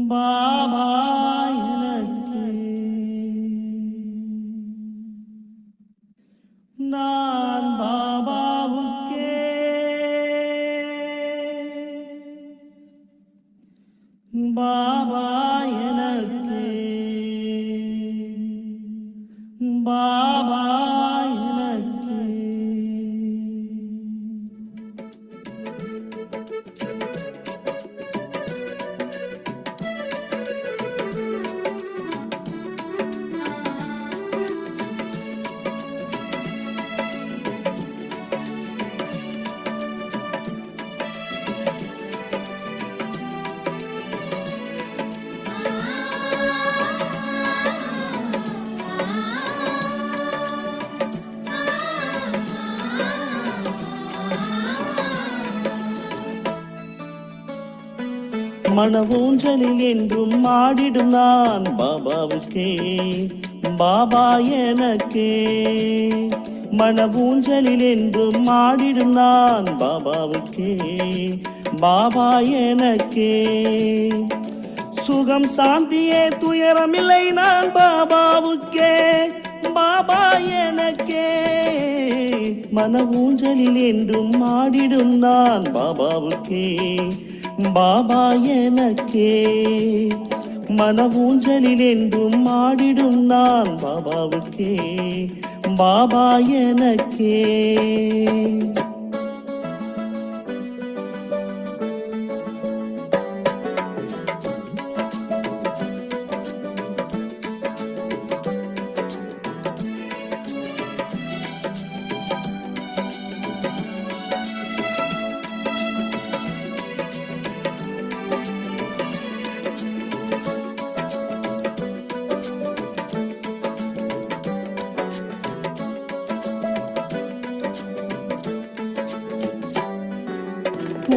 பாபா எனக்கு நான் பாபாவுக்கே பாபா எனக்கு பாபா எனக்கு மனவூஞ்சலில் என்றும் ஆடிடும் நான் பாபாவுக்கே பாபா எனக்கே மனவூஞ்சலில் என்றும் ஆடிடும் நான் பாபாவுக்கே பாபா எனக்கே சுகம் சாந்தியே துயரமில்லை நான் பாபாவுக்கே பாபா எனக்கே மனவூஞ்சலில் என்றும் ஆடிடும் நான் பாபாவுக்கே பாபா எனக்கே மனவூஞ்சலில் என்றும் ஆடிடும் நான் பாபாவுக்கே பாபா எனக்கே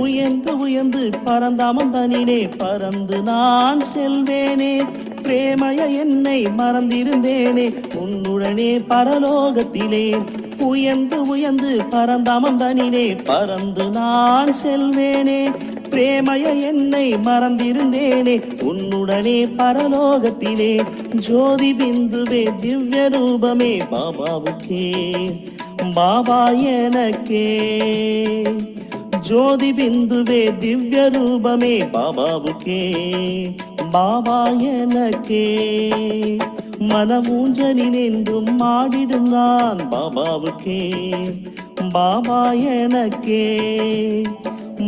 உயர்ந்து உயர்ந்து பறந்தாமம் தனினே பறந்து நான் செல்வேனே பிரேமைய என்னை மறந்திருந்தேனே உன்னுடனே பரலோகத்திலே உயர்ந்து உயர்ந்து பறந்தாமம் தனினே பறந்து நான் செல்வேனே பிரேமைய என்னை மறந்திருந்தேனே உன்னுடனே பரலோகத்திலே ஜோதி பிந்துவே திவ்ய ரூபமே பாபாவுக்கே பாபா எனக்கே ஜோதி பிந்துவே திவ்ய ரூபமே பாபாவுக்கே பாபா எனக்கே மனவூஞ்சலில் என்றும் ஆடிடும் நான் பாபாவுக்கே பாபா எனக்கே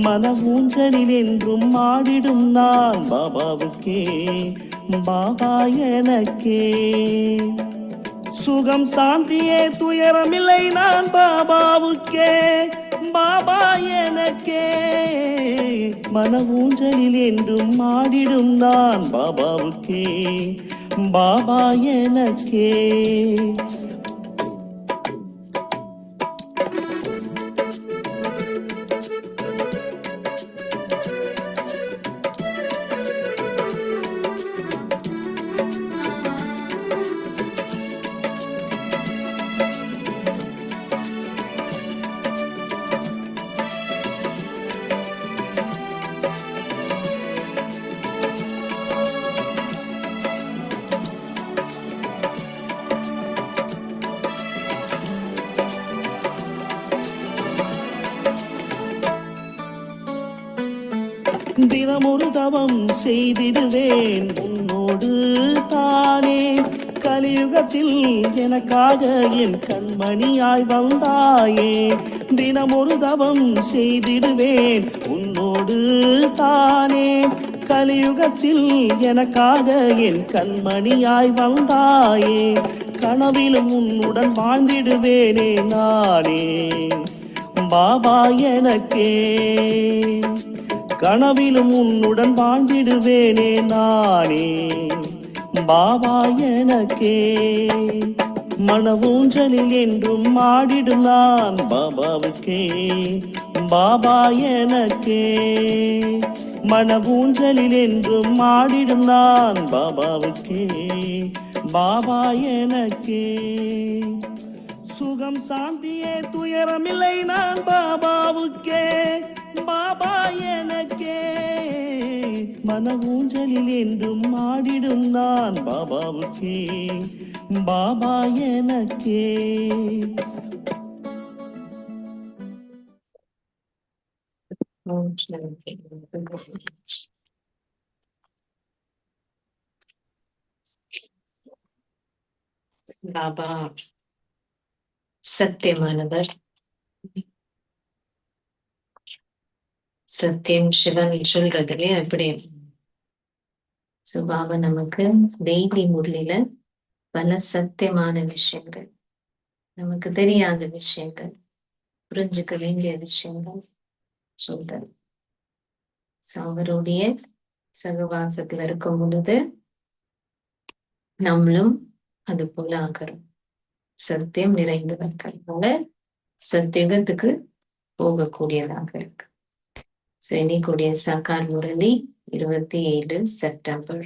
மனவூஞ்சலில் என்றும் ஆடிடும் நான் பாபாவுக்கே பாபா எனக்கே சுகம் சாந்தியே துயரமில்லை நான் பாபாவுக்கே பாபா எனக்கே மனவூஞ்சலில் என்றும் ஆடிடும் நான் பாபாவுக்கே பாபா எனக்கே தினமொரு தவம் செய்திடுவேன் உன்னோடு தானே கலியுகத்தில் எனக்காக என் கண்மணியாய் வந்தாயே தினமொரு தவம் செய்திடுவேன் உன்னோடு தானே கலியுகத்தில் எனக்காக என் கண்மணியாய் வந்தாயே கனவிலும் உன்னுடன் வாழ்ந்திடுவேனே நானே பாபா எனக்கே கனவிலும் உன்னுடன் வாழ்ந்திடுவேனே நானே பாபா எனக்கே மனவூஞ்சலில் என்றும் ஆடிடும் நான் பாபாவுக்கே பாபா எனக்கே மனவூஞ்சலில் என்றும் ஆடிடும் நான் பாபாவுக்கே பாபா எனக்கே சுகம் சாந்தியே துயரமில்லை நான் பாபாவுக்கே பாபா எனக்கே மன ஊஞ்சலில் என்றும் ஆடிடும் நான் பாபாவுக்கே, பாபா எனக்கே. பாபா சத்தியமானவர். சத்தியம் சிவன் சொல்றதுலே அப்படி. பாபா நமக்கு டெய்லி முறையில பல சத்தியமான விஷயங்கள், நமக்கு தெரியாத விஷயங்கள், புரிஞ்சுக்க வேண்டிய விஷயங்கள் சொல்றாரு. அவருடைய சகவாசத்துல இருக்கும் பொழுது நம்மளும் அது போல ஆகிறோம். சத்தியம் நிறைந்தவர்கள் சத்தியுகத்துக்கு போகக்கூடியதாக இருக்கு. இனிக்கூடிய சாக்கார் முரளி 27 செப்டம்பர்.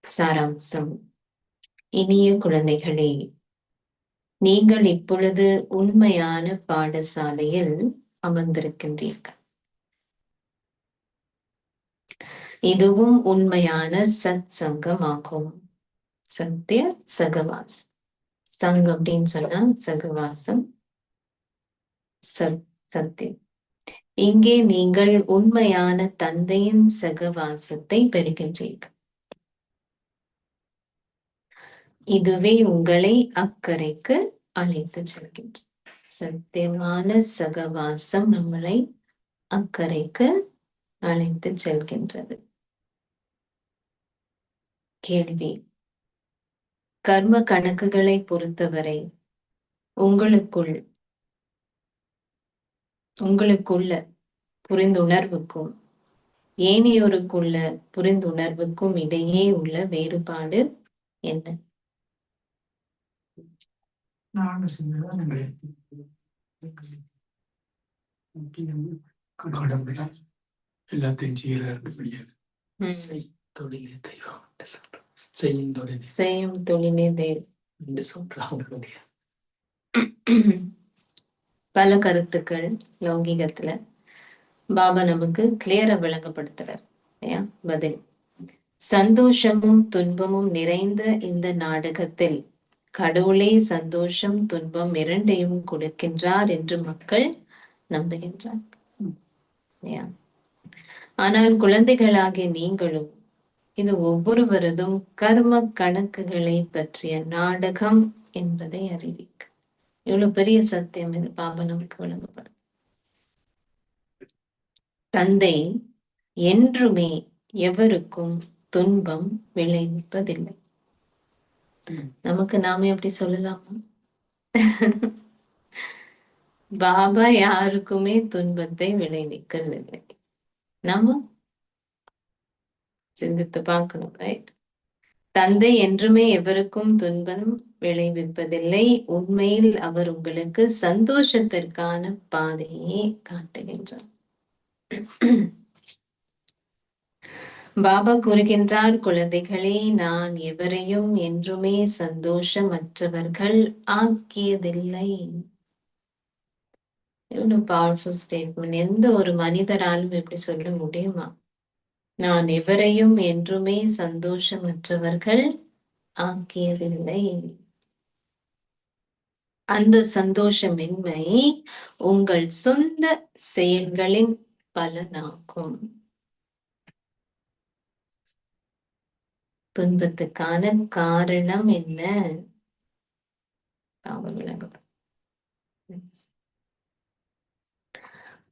சாராம்சம். இனிய குழந்தைகளே, நீங்கள் இப்பொழுது உண்மையான பாடசாலையில் அமர்ந்திருக்கின்றீர்கள். இதுவும் உண்மையான சத் சங்கமாகும். சத்திய சகவாசம். சங்கம் அப்படின்னு சொன்னா சகவாசம், சத்தியம். இங்கே நீங்கள் உண்மையான தந்தையின் சகவாசத்தை பெறுகின்றீர்கள். இதுவே உங்களை அக்கறைக்கு அழைத்து செல்கின்ற சத்தியமான சகவாசம் நம்மளை அக்கறைக்கு அழைத்து செல்கின்றது. கேள்வி: கர்ம கணக்குகளை பொறுத்தவரை உங்களுக்குள்ள புரிந்துணர்வுக்கும் ஏனையோருக்குள்ள புரிந்துணர்வுக்கும் இடையே உள்ள வேறுபாடு என்ன? எல்லாத்தையும் செய்யும் தொழிலே தெய்வம் சொல்றாங்க. பல கருத்துக்கள் லௌகிகத்துல பாபா நமக்கு கிளியரா விளங்கப்படுத்துறார். பதில்: சந்தோஷமும் துன்பமும் நிறைந்த இந்த நாடகத்தில் கடவுளே சந்தோஷம் துன்பம் இரண்டையும் கொடுக்கின்றார் என்று மக்கள் நம்புகின்றார். ஆனால் குழந்தைகளாகிய நீங்களும் இது ஒவ்வொருவரதும் கர்ம கணக்குகளை பற்றிய நாடகம் என்பதை அறிவிக்க. இவ்வளவு பெரிய சத்தியம் இது பாபா நமக்கு வழங்கப்படும். தந்தை என்றுமே எவருக்கும் துன்பம் விளைவிப்பதில்லை. நமக்கு நாமே அப்படி சொல்லலாமா? பாபா யாருக்குமே துன்பத்தை விளைவிக்கவில்லை. நாம சிந்தித்து பார்க்கணும். ரைட்? தந்தை என்றுமே எவருக்கும் துன்பம் விளைவிப்பதில்லை. உண்மையில் அவர் உங்களுக்கு சந்தோஷத்திற்கான பாதையை காட்டுகின்றார். பாபா கூறுகின்றார், குழந்தைகளே, நான் எவரையும் என்றுமே சந்தோஷமற்றவர்கள் ஆக்கியதில்லை. எவ்வளவு பவர்ஃபுல் ஸ்டேட்மெண்ட். எந்த ஒரு மனிதராலும் எப்படி சொல்ல முடியுமா? நான் எவரையும் என்றுமே சந்தோஷமற்றவர்கள் ஆக்கியதில்லை. அந்த சந்தோஷமின்மை உங்கள் சொந்த செயல்களின் பலனாகும். துன்பத்துக்கான காரணம் என்ன?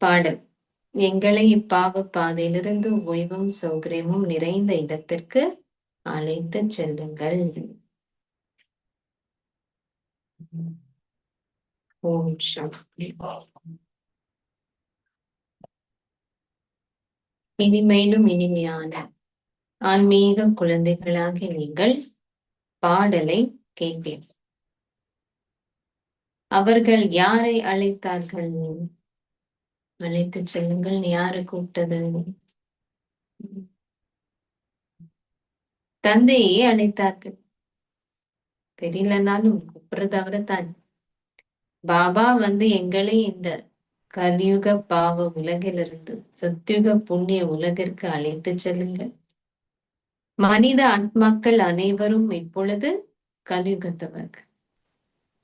பாடல்: எங்களை இப்பாவ பாதையிலிருந்து ஓய்வும் சௌகரியமும் நிறைந்த இடத்திற்கு அழைத்து செல்லுங்கள். ஓம் சாந்தி. இனிமையிலும் இனிமையான ஆன்மீக குழந்தைகளாக நீங்கள் பாடலை கேட்பீர்கள். அவர்கள் யாரை அழைத்தார்கள்? அழைத்து செல்லுங்கள். யாரு கூப்பிட்டது? தந்தையே அழைத்தார்கள். தெரியலனாலும் கூப்பிடுறது அவரை தான். பாபா எங்களை இந்த கலியுக பாவ உலகிலிருந்து சத்யுக புண்ணிய உலகிற்கு அழைத்து செல்லுங்கள். மனித ஆத்மாக்கள் அனைவரும் இப்பொழுது கலியுகத்தவர்கள்.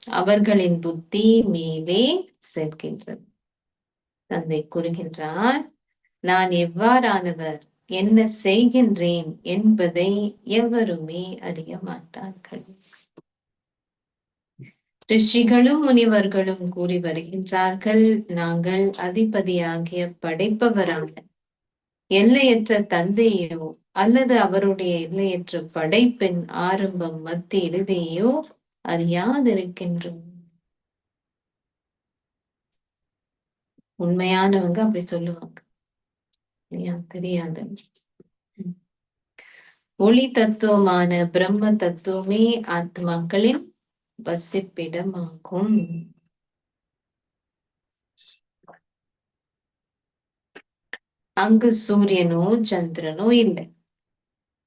அவர்களின் புத்தி மேலே செல்கின்றது. தந்தை கூறுகின்றார், நான் எவ்வாறானவர், என்ன செய்கின்றேன் என்பதை எவருமே அறிய மாட்டார்கள். ரிஷிகளும் முனிவர்களும் கூறி வருகின்றார்கள், நாங்கள் அதிபதியாகிய படைப்பவரான எல்லையற்ற தந்தையோ அல்லது அவருடைய எல்லையற்ற படைப்பின் ஆரம்பம் மத்திய இறுதியோ அறியாதிருக்கின்றோம். உண்மையானவங்க அப்படி சொல்லுவாங்க, தெரியாது. ஒளி தத்துவமான பிரம்ம தத்துவமே ஆத்மாக்களின் வசிப்பிடமாகும். அங்கு சூரியனோ சந்திரனோ இல்லை.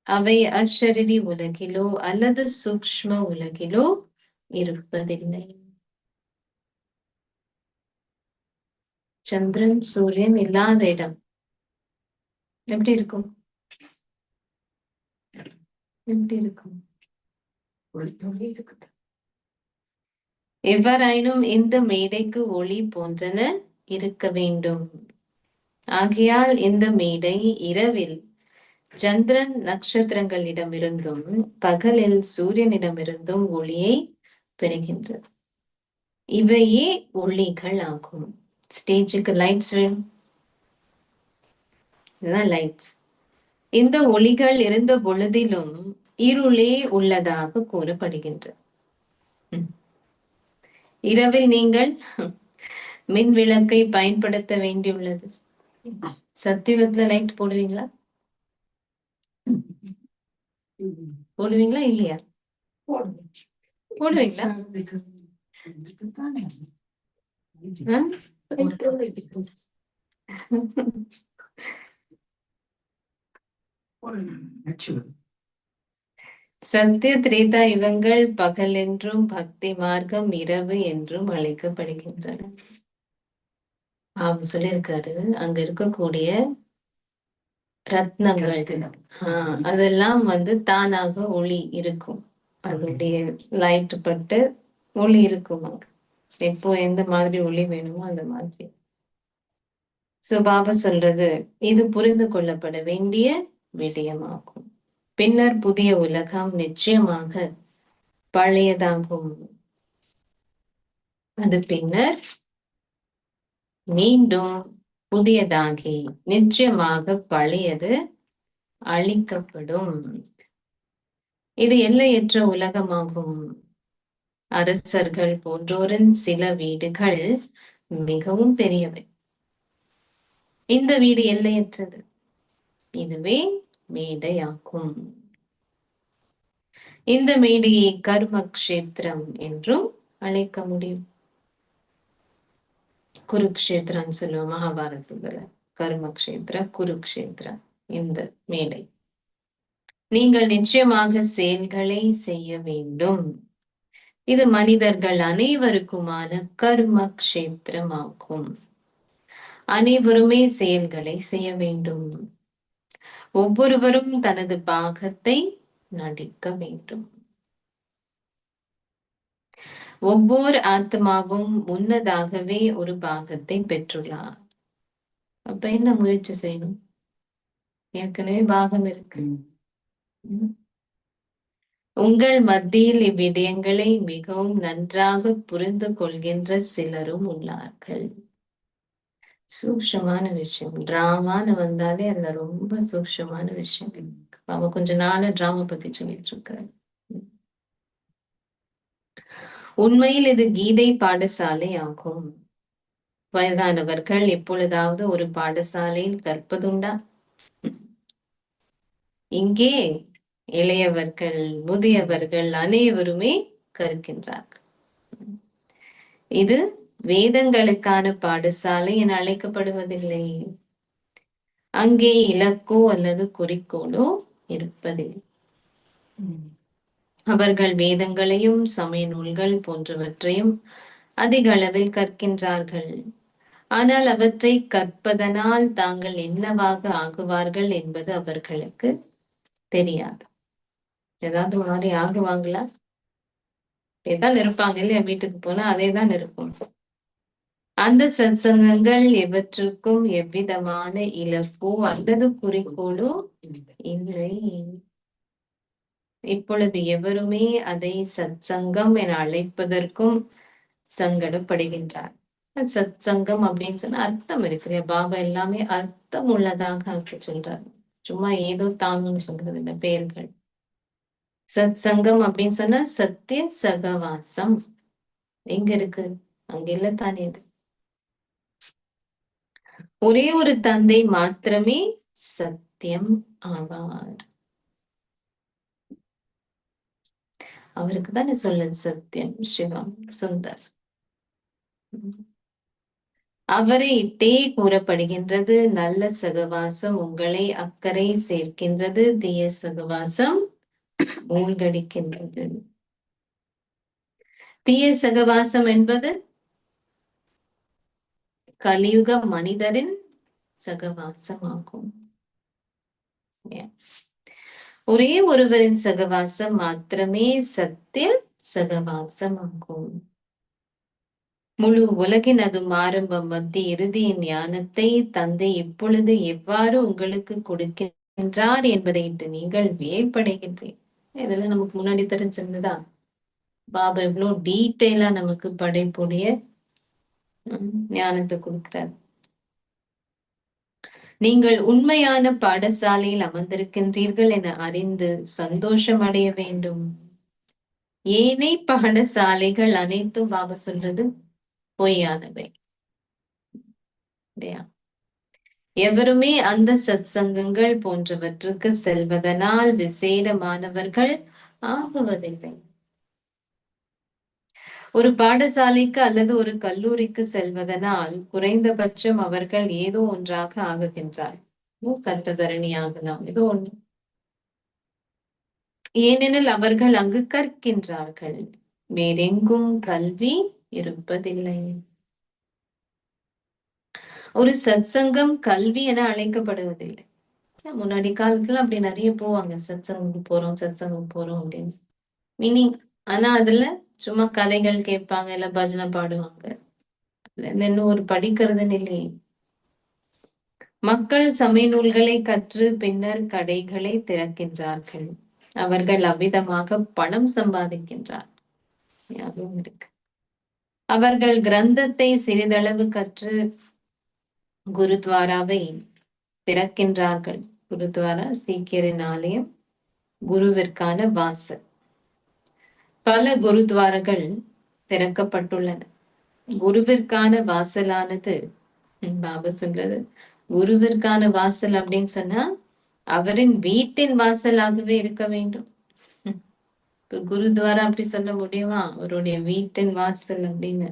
அவை அஷரீரி உலகிலோ அல்லது சூக்ஷ்ம உலகிலோ இருப்பதில்லை. சந்திரன் சூரியன் இல்லாத இடம் எப்படி இருக்கும்? எப்படி இருக்கும்? எவ்வாறாயினும் இந்த மேடைக்கு ஒளி போன்றன இருக்க வேண்டும். ஆகையால் இந்த மேடை இரவில் சந்திரன் நட்சத்திரங்களிடமிருந்தும் பகலில் சூரியனிடமிருந்தும் ஒளியை பெறுகின்றது. இவையே ஒளிகள் ஆகும். ஸ்டேஜுக்கு லைட்ஸ் வேணும், இதுதான் லைட்ஸ். இந்த ஒளிகள் இருந்த பொழுதிலும் இருளே உள்ளதாக கூறப்படுகின்றது. இரவில் நீங்கள் மின் விளக்கை பயன்படுத்த வேண்டியுள்ளது. சத்தியுகத்துல லைட் போடுவீங்களா? போடுவீங்களா இல்லையா? போடுவீங்களா? சத்திய திரேதா யுகங்கள் பகல் என்றும் பக்தி மார்க்கம் இரவு என்றும் அழைக்கப்படுகின்றன. அவர் சொல்லியிருக்காரு, அங்க இருக்கக்கூடிய ரத்னங்கள் அதெல்லாம் தானாக ஒளி இருக்கும். அதனுடைய லைட் பட்டு ஒளி இருக்கும். அங்க எப்போ எந்த மாதிரி ஒளி வேணுமோ அந்த மாதிரி. சோ பாபா சொல்றது, இது புரிந்து கொள்ளப்பட வேண்டிய விடயமாகும். பின்னர் புதிய உலகம் நிச்சயமாக பழையதாகும். அது பின்னர் மீண்டும் புதியதாகி நிச்சயமாக பழையது அழிக்கப்படும். இது எல்லையற்ற உலகமாகும். அரசர்கள் போன்றோரின் சில வீடுகள் மிகவும் பெரியவை. இந்த வீடு எல்லையற்றது. இதுவே மேடையாகும். இந்த மேடையை கர்மக்ஷேத்திரம் என்றும் அழைக்க முடியும். குருக்ஷேத்திரம் சொல்லுவோம் மகாபாரதத்துல. கர்மக்ஷேத்திர, குருக்ஷேத்திர இந்த மேடை. நீங்கள் நிச்சயமாக செயல்களை செய்ய வேண்டும். இது மனிதர்கள் அனைவருக்குமான கர்மக்ஷேத்திரமாகும். அனைவருமே செயல்களை செய்ய வேண்டும். ஒவ்வொருவரும் தனது பாகத்தை நடிக்க வேண்டும். ஒவ்வொரு ஆத்மாவும் முன்னதாகவே ஒரு பாகத்தை பெற்றுள்ளார். அப்ப என்ன முயற்சி செய்யணும்? ஏற்கனவே பாகம் இருக்கு. உங்கள் மத்தியில் இவ்விடயங்களை மிகவும் நன்றாக புரிந்து கொள்கின்ற சிலரும் உள்ளார்கள். சூக்ஷமான விஷயம். டிராமான்னு வந்தாலே அதுல ரொம்ப சூக்ஷமான விஷயம். அவ கொஞ்ச நாள டிராமா பத்தி சொல்லிட்டு இருக்காரு. உண்மையில் இது கீதை பாடசாலை ஆகும். வயதானவர்கள் எப்பொழுதாவது ஒரு பாடசாலையில் கற்பதுண்டா? இங்கே இளையவர்கள், முதியவர்கள் அனைவருமே கற்கின்றார்கள். இது வேதங்களுக்கான பாடசாலை என அழைக்கப்படுவதில்லை. அங்கே இலக்கோ அல்லது குறிக்கோளோ இருப்பதில்லை. அவர்கள் வேதங்களையும் சமய நூல்கள் போன்றவற்றையும் அதிக அளவில் கற்கின்றார்கள். ஆனால் அவற்றை கற்பதனால் தாங்கள் என்னவாக ஆகுவார்கள் என்பது அவர்களுக்கு தெரியாது. ஏதாவது மாதிரி ஆகுவாங்களா? அப்படியேதான் இருப்பாங்க இல்லையா? வீட்டுக்கு போனா அதேதான் இருக்கும். அந்த சத்சங்கங்கள் எவற்றுக்கும் எவ்விதமான இலக்கோ அல்லது குறிக்கோளோ இல்லை. இப்பொழுது எவருமே அதை சத்சங்கம் என அழைப்பதற்கும் சங்கடப்படுகின்றார். சத்சங்கம் அப்படின்னு சொன்னா அர்த்தம் இருக்கு. பாபா எல்லாமே அர்த்தம் உள்ளதாக ஆக்க சொல்றாரு. சும்மா ஏதோ தாங்கன்னு சொல்றது இல்ல பெயர்கள். சத்சங்கம் அப்படின்னு சொன்னா சத்திய சகவாசம் எங்க இருக்கு? அங்க இல்ல தானே. இது ஒரே ஒரு தந்தை மாத்திரமே சத்தியம் ஆவார். அவருக்கு தானே சொல்ல சத்தியம் சிவம் சுந்தர். அவரை இட்டே கூறப்படுகின்றது. நல்ல சகவாசம் உங்களை அக்கறை சேர்க்கின்றது, தீய சகவாசம் மூழ்கடிக்கின்றது. தீய சகவாசம் என்பது கலியுக மனிதரின் சகவாசமாகும். ஒரே ஒருவரின் சகவாசம் மாத்திரமே சத்திய சகவாசம் ஆகும். முழு உலகின் அதும் ஆரம்பம் மத்திய இறுதியின் ஞானத்தை தந்தை இப்பொழுது எவ்வாறு உங்களுக்கு கொடுக்கின்றார் என்பதை இட்டு நீங்கள் வியப்படைகின்றீர்கள். இதெல்லாம் நமக்கு முன்னாடி தெரிஞ்சிருந்ததா? பாபா எவ்வளவு டீட்டெயிலா நமக்கு படைப்புடைய ஞானத்தை கொடுக்கிறார். நீங்கள் உண்மையான பாடசாலையில் அமர்ந்திருக்கின்றீர்கள் என அறிந்து சந்தோஷம் அடைய வேண்டும். ஏனை பாடசாலைகள் அனைத்தும் பாபா சொல்றது பொய்யானவை. எவருமே அந்த சத்சங்கங்கள் போன்றவற்றுக்கு செல்வதனால் விசேடமானவர்கள் ஆகுவதில்லை. ஒரு பாடசாலைக்கு அல்லது ஒரு கல்லூரிக்கு செல்வதனால் குறைந்தபட்சம் அவர்கள் ஏதோ ஒன்றாக ஆகுகின்றார். சட்டத்தரணி ஆகலாம், ஏதோ ஒன்று. ஏனெனில் அவர்கள் அங்கு கற்கின்றார்கள், வேறெங்கும் கல்வி இருப்பதில்லை. ஒரு சத்சங்கம் கல்வி என அழைக்கப்படுவதில்லை. முன்னாடி காலத்துல அப்படி நிறைய போவாங்க, சத்சங்கம் போறோம் சத்சங்கம் போறோம் அப்படின்னு மீனிங். ஆனா அதுல சும்மா கதைகள் கேட்பாங்க, இல்ல பஜனை பாடுவாங்க, இன்னும் ஒரு படிக்கிறதுன்னு இல்லையே. மக்கள் சமய நூல்களை கற்று பின்னர் கடைகளை திறக்கின்றார்கள். அவர்கள் அவ்விதமாக பணம் சம்பாதிக்கின்றார். அதுவும் இருக்கு. அவர்கள் கிரந்தத்தை சிறிதளவு கற்று குருத்வாராவை திறக்கின்றார்கள். குருத்வாரா சீக்கியரின் ஆலயம், குருவிற்கான வாசல். பல குருத்வாரங்கள் திறக்கப்பட்டுள்ளன. குருவிற்கான வாசலானது, பாபா சொல்றது குருவிற்கான வாசல் அப்படின்னு சொன்னா அவரின் வீட்டின் வாசலாகவே இருக்க வேண்டும். குருத்வாரா அப்படி சொல்ல முடியுமா? அவருடைய வீட்டின் வாசல் அப்படின்னு.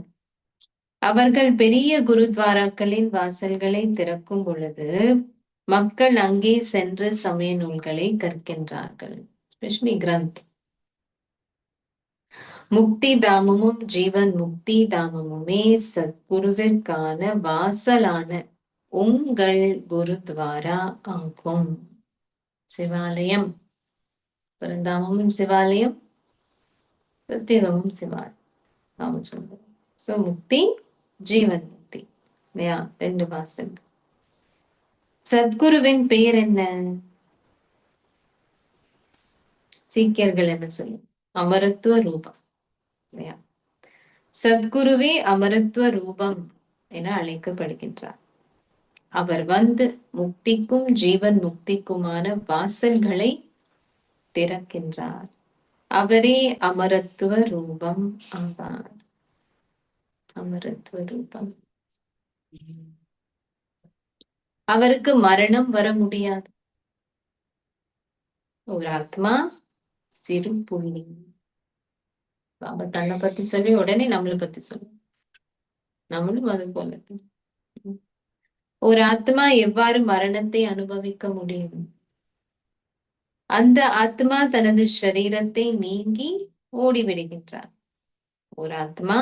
அவர்கள் பெரிய குருத்வாராக்களின் வாசல்களை திறக்கும் பொழுது மக்கள் அங்கே சென்று சமய நூல்களை கற்கின்றார்கள், ஸ்பெஷலி கிரந்த். முக்தி தாமமும் ஜீவன் முக்தி தாமமுமே சத்குருவிற்கான வாசலான உங்கள் குருத்வாரா ஆகும். சிவாலயம், பரந்தாமமும் சிவாலயம், சத்தியகமும் சிவாலயம் சொல்லுவோம். சோ முக்தி ஜீவன் முக்தி இல்லையா, ரெண்டு வாசல். சத்குருவின் பெயர் என்ன? சீக்கியர்கள் என்ன சொல்லும்? அமரத்துவ ரூபம் இல்லையா. சத்குருவே அமரத்துவ ரூபம் என அழைக்கப்படுகின்றார். அவர் வந்து முக்திக்கும் ஜீவன் முக்திக்குமான வாசல்களை திறக்கின்றார். அவரே அமரத்துவ ரூபம் ஆவார். அமரத்துவ ரூபம். அவருக்கு மரணம் வர முடியாது. ஒரு ஆத்மா சிறு புள்ளி. பாபா தன்னை பத்தி சொல்லி உடனே நம்மளை பத்தி சொல்லு. நம்மளும் அது போல. ஒரு ஆத்மா எவ்வாறு மரணத்தை அனுபவிக்க முடியும்? அந்த ஆத்மா தனது சரீரத்தை நீங்கி ஓடிவிடுகின்றார். ஒரு ஆத்மா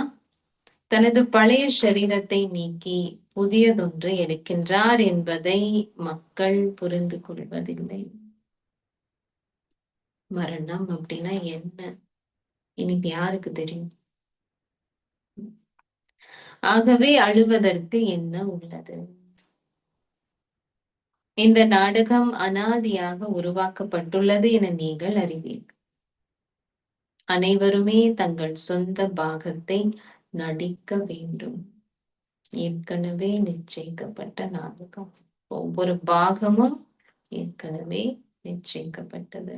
தனது பழைய சரீரத்தை நீக்கி புதியதொன்றை எடுக்கின்றார் என்பதை மக்கள் புரிந்து கொள்வதில்லை. மரணம் அப்படின்னா என்ன இன்னைக்கு யாருக்கு தெரியும்? ஆகவே அழுவதற்கு என்ன உள்ளது? இந்த நாடகம் அனாதியாக உருவாக்கப்பட்டுள்ளது என நீங்கள் அறிவீர்கள். அனைவருமே தங்கள் சொந்த பாகத்தை நடிக்க வேண்டும். ஏற்கனவே நிச்சயிக்கப்பட்ட நாடகம். ஒவ்வொரு பாகமும் ஏற்கனவே நிச்சயிக்கப்பட்டது.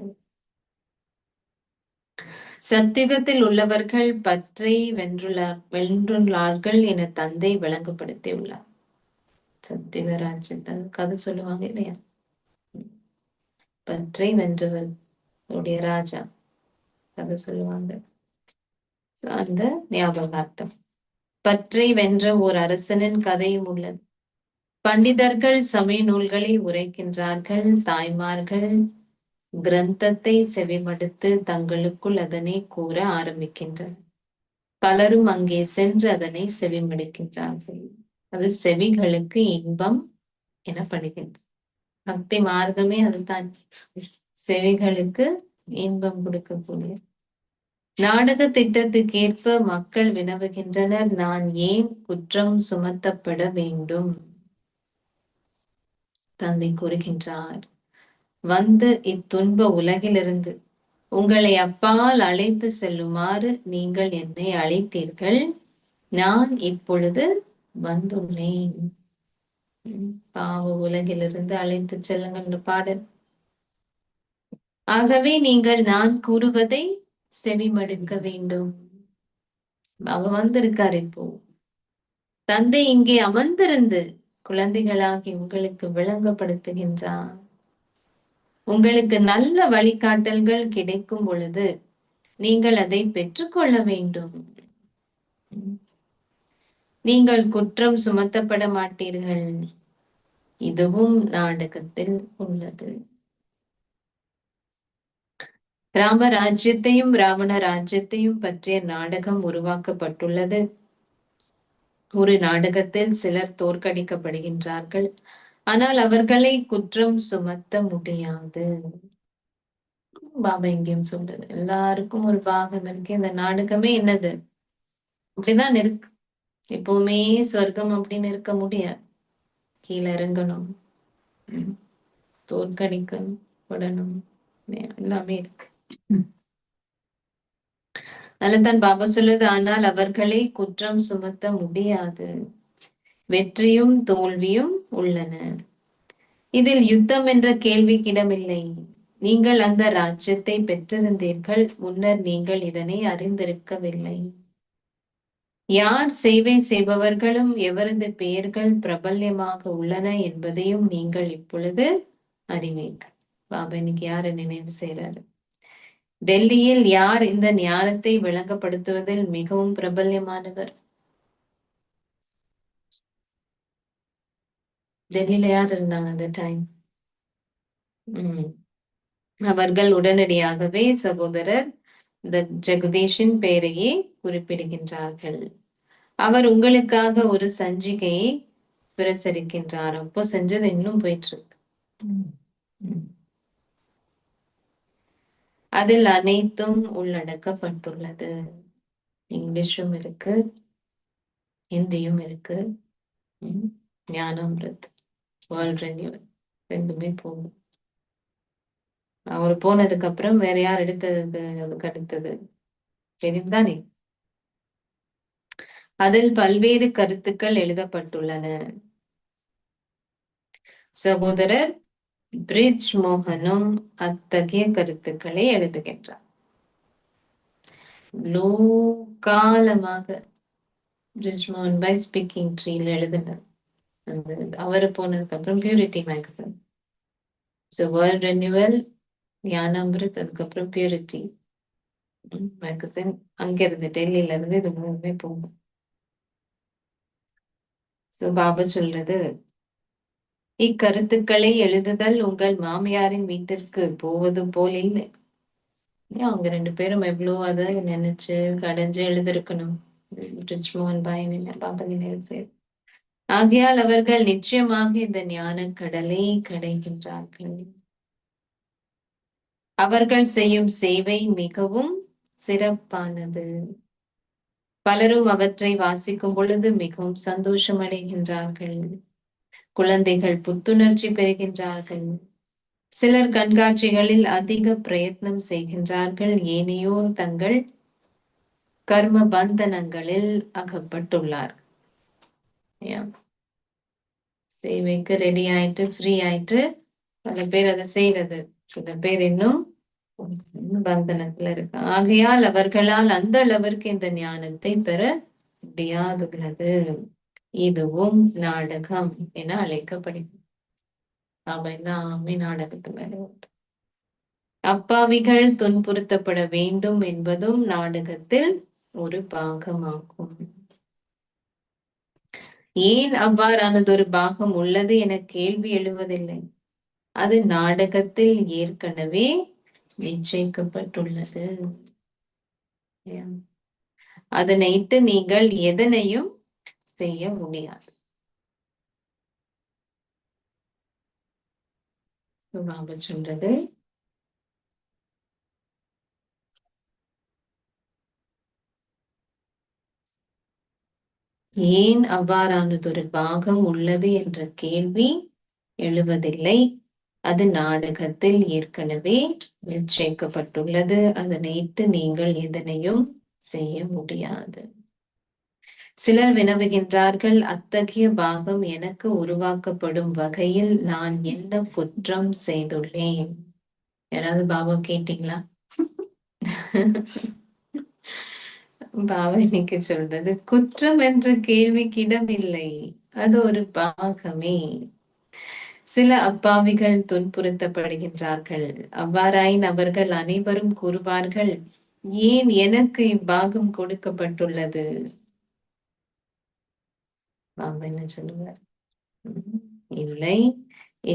சத்தியுகத்தில் உள்ளவர்கள் பற்றை வென்றுள்ளார்கள் என தந்தை விளங்கப்படுத்தியுள்ளார். சத்தியுக ராஜ்யத்தில் கதை சொல்லுவாங்க இல்லையா? பற்றை வென்றவர் உடைய ராஜா கதை சொல்லுவாங்க. அந்த ஞாபகார்த்தம். பற்றை வென்ற ஓர் அரசனின் கதையும் உள்ளது. பண்டிதர்கள் சமய நூல்களை உரைக்கின்றார்கள். தாய்மார்கள் கிரந்தத்தை செவிமடுத்து தங்களுக்குள் அதனை கூற ஆரம்பிக்கின்றனர். பலரும் அங்கே சென்று அதனை செவிமடுக்கின்றார்கள். அது செவிகளுக்கு இன்பம் எனப்படுகின்றது. பக்தி மார்க்கமே அதுதான், செவிகளுக்கு இன்பம் கொடுக்கக்கூடிய நாடக திட்டத்துக்கேற்ப மக்கள் வினவுகின்றனர், நான் ஏன் குற்றம் சுமத்தப்பட வேண்டும்? தந்தை கூறுகின்றார், வந்து இத்துன்ப உலகிலிருந்து உங்களை அப்பால் அழைத்து செல்லுமாறு நீங்கள் என்னை அழைத்தீர்கள். நான் இப்பொழுது வந்துள்ளேன். பாவ உலகிலிருந்து அழைத்து செல்லுங்கள் பாடல். ஆகவே நீங்கள் நான் கூறுவதை செவிமடுக்க வேண்டும். அவ வந்திருக்காரு இப்போ. தந்தை இங்கே அமர்ந்திருந்து குழந்தைகளாகி உங்களுக்கு விளங்கப்படுத்துகின்றார். உங்களுக்கு நல்ல வழிகாட்டல்கள் கிடைக்கும் பொழுது நீங்கள் அதை பெற்றுக்கொள்ள வேண்டும். நீங்கள் குற்றம் சுமத்தப்பட மாட்டீர்கள். இதுவும் நாடகத்தில் உள்ளது. ராம ராஜ்யத்தையும் ராவண ராஜ்யத்தையும் பற்றிய நாடகம் உருவாக்கப்பட்டுள்ளது. ஒரு நாடகத்தில் சிலர் தோற்கடிக்கப்படுகின்றார்கள், ஆனால் அவர்களை குற்றம் சுமத்த முடியாது. பாபா எங்கேயும் சொல்றது, எல்லாருக்கும் ஒரு பாகம் இருக்கு. இந்த நாடகமே என்னது? அப்படிதான் இருக்கு. எப்பவுமே சொர்க்கம் அப்படின்னு இருக்க முடியாது. கீழே இறங்கணும், தோற்கடிக்கணும், படணும், எல்லாமே இருக்கு. அதுதான் பாபா சொல்லுது, ஆனால் அவர்களை குற்றம் சுமத்த முடியாது. வெற்றியும் தோல்வியும் உள்ளன. இதில் யுத்தம் என்ற கேள்விக்கிடமில்லை. நீங்கள் அந்த ராஜ்யத்தை பெற்றிருந்தீர்கள். முன்னர் நீங்கள் இதனை அறிந்திருக்கவில்லை. யார் சேவை செய்பவர்களும் எவரது பெயர்கள் பிரபல்யமாக உள்ளன என்பதையும் நீங்கள் இப்பொழுது அறிவீர்கள். பாபா இன்னைக்கு யாரை நினைவு செய்யறாரு? டெல்லியில் யார் இந்த ஞானத்தை விளங்கப்படுத்துவதில் மிகவும் பிரபல்யமானவர்? டெல்லியில யார் இருந்தாங்க அந்த டைம்? அவர்கள் உடனடியாகவே சகோதரர் ஜெகதீஷின் பெயரையே குறிப்பிடுகின்றார்கள். அவர் உங்களுக்காக ஒரு சஞ்சிகையை பிரசரிக்கின்றார். அப்போ செஞ்சது இன்னும் போயிட்டு இருக்கு. அதில் அனைத்தும் உள்ளடக்கப்பட்டுள்ளது. இங்கிலீஷும் இருக்கு, ஹிந்தியும் இருக்கு, ஞானாமிர்த், வேர்ல்ட் ரெனியூவல் ரெண்டுமே போகும். அவர் போனதுக்கு அப்புறம் வேற யார் எடுத்தது? அதுக்கு அடுத்தது தெரிந்தானே. அதில் பல்வேறு கருத்துக்கள் எழுதப்பட்டுள்ளன. சகோதரர் பிரிட்ஜ் மோகனும் அத்தகைய கருத்துக்களை எழுதுகின்றார். காலமாக பிரிட்ஜ் மோகன் பை ஸ்பீக்கிங் ட்ரீல எழுதினார். அவரு போனதுக்கு அப்புறம் பியூரிட்டி மேகசின், வேர்ல்ட் ரெனியூவல், ஞானாமிர்த், அதுக்கப்புறம் பியூரிட்டி மேகசின். அங்க இருந்து டெல்லியில இருந்து இது மூணுமே போகும். பாபா சொல்றது, இக்கருத்துக்களை எழுதுதல் உங்கள் மாமியாரின் வீட்டிற்கு போவது போல் இல்லை. அவங்க 2 பேரும் எவ்வளவு அதை நினைச்சு கடைஞ்சு எழுதிருக்கணும். ரிச்மோகன் பாயன் பாபா நினைவு செய்து. ஆகையால் அவர்கள் நிச்சயமாக இந்த ஞான கடலை கடைகின்றார்கள். அவர்கள் செய்யும் சேவை மிகவும் சிறப்பானது. பலரும் அவற்றை வாசிக்கும் பொழுது மிகவும் சந்தோஷம் அடைகின்றார்கள். குழந்தைகள் புத்துணர்ச்சி பெறுகின்றார்கள். சிலர் கண்காட்சிகளில் அதிக பிரயத்னம் செய்கின்றார்கள். ஏனையோர் தங்கள் கர்ம பந்தனங்களில் அகப்பட்டுள்ளார். சேவைக்கு ரெடி ஆயிட்டு ஃப்ரீ ஆயிட்டு பல பேர் அதை செய்யறது, சில பேர் இன்னும் பந்தனத்துல இருக்கு. ஆகையால் அவர்களால் அந்த அளவிற்கு இந்த ஞானத்தை பெற முடியாதுள்ளது. இதுவும் நாடகம் என அழைக்கப்படுகிறது. நாம எல்லாமே நாடகத்துல அப்பாவிகள் துன்புறுத்தப்பட வேண்டும் என்பதும் நாடகத்தில் ஒரு பாகமாகும். ஏன் அவ்வாறானதொரு பாகம் உள்ளது என கேள்வி எழுவதில்லை. அது நாடகத்தில் ஏற்கனவே நிச்சயிக்கப்பட்டுள்ளது. அதனைட்டு நீங்கள் எதனையும் செய்ய முடியாது. பாபா சொல்றது, ஏன் அவ்வாறானதொரு பாகம் உள்ளது என்ற கேள்வி எழுவதில்லை. அது நாடகத்தில் ஏற்கனவே நிச்சயிக்கப்பட்டுள்ளது. அதனைட்டு நீங்கள் எதனையும் செய்ய முடியாது. சிலர் வினவுகின்றார்கள், அத்தகைய பாகம் எனக்கு உருவாக்கப்படும் வகையில் நான் என்ன குற்றம் செய்துள்ளேன்? யாராவது பாபா கேட்டீங்களா? பாபா இன்னைக்கு சொல்றது, குற்றம் என்ற கேள்விக்கு இடமில்லை, அது ஒரு பாகமே. சில அப்பாவிகள் துன்புறுத்தப்படுகின்றார்கள். அவ்வாறாயின் அவர்கள் அனைவரும் கூறுவார்கள், ஏன் எனக்கு இப்பாகம் கொடுக்கப்பட்டுள்ளது? பாபா என்ன சொல்லுவார்? இல்லை,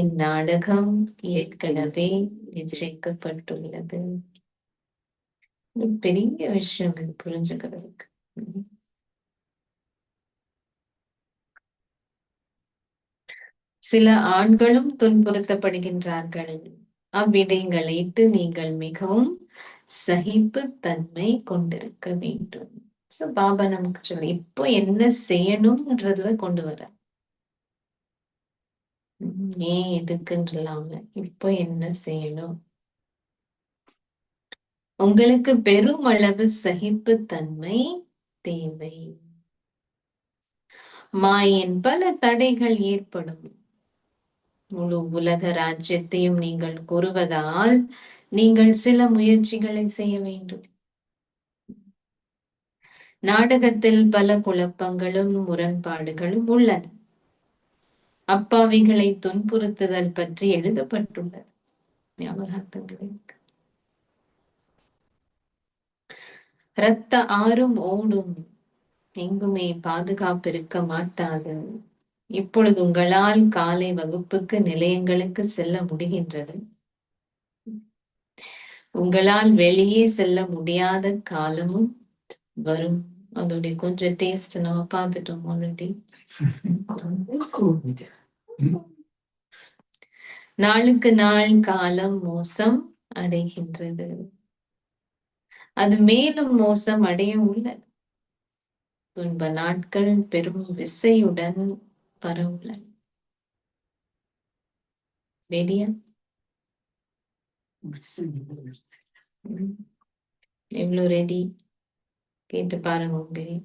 இந்நாடகம் ஏற்கனவே நிச்சயிக்கப்பட்டுள்ளது. பெரிய விஷயம் இது புரிஞ்சுக்கிறதுக்கு. சில ஆண்களும் துன்புறுத்தப்படுகின்றார்கள். அவ்விடயங்களைட்டு நீங்கள் மிகவும் சகிப்பு தன்மை கொண்டிருக்க வேண்டும். பாபா நமக்கு சொல்லு, இப்போ என்ன செய்யணும்ன்றதுல கொண்டு வர, ஏன் எதுக்குன்றலாங்க, இப்போ என்ன செய்யணும்? உங்களுக்கு பெரும் அளவு சகிப்பு தன்மை தேவை. மாயின் பல தடைகள் ஏற்படும். முழு உலக ராஜ்யத்தையும் நீங்கள் கூறுவதால் நீங்கள் சில முயற்சிகளை செய்ய வேண்டும். நாடகத்தில் பல குழப்பங்களும் முரண்பாடுகளும் உள்ளன. அப்பாவிகளை துன்புறுத்துதல் பற்றி எழுதப்பட்டுள்ளது. ஞாபகங்களுக்கு இரத்த ஆறும் ஓடும், எங்குமே பாதுகாப்பு இருக்க மாட்டாது. இப்பொழுது உங்களால் காலை வகுப்புக்கு நிலையங்களுக்கு செல்ல முடிகின்றது. உங்களால் வெளியே செல்ல முடியாத காலமும் வரும். அதோடைய கொஞ்சம் டேஸ்ட் நம்ம பார்த்துட்டோம் ஆல்ரெடி. நாளுக்கு நாள் காலம் மோசம் அடைகின்றது. அது மேலும் மோசம் அடைய உள்ளது. துன்ப நாட்கள் பெரும் விசையுடன் வரவுள்ளன. ரெடியா? எவ்வளவு ரெடி கேட்டு பாருங்க. உங்களே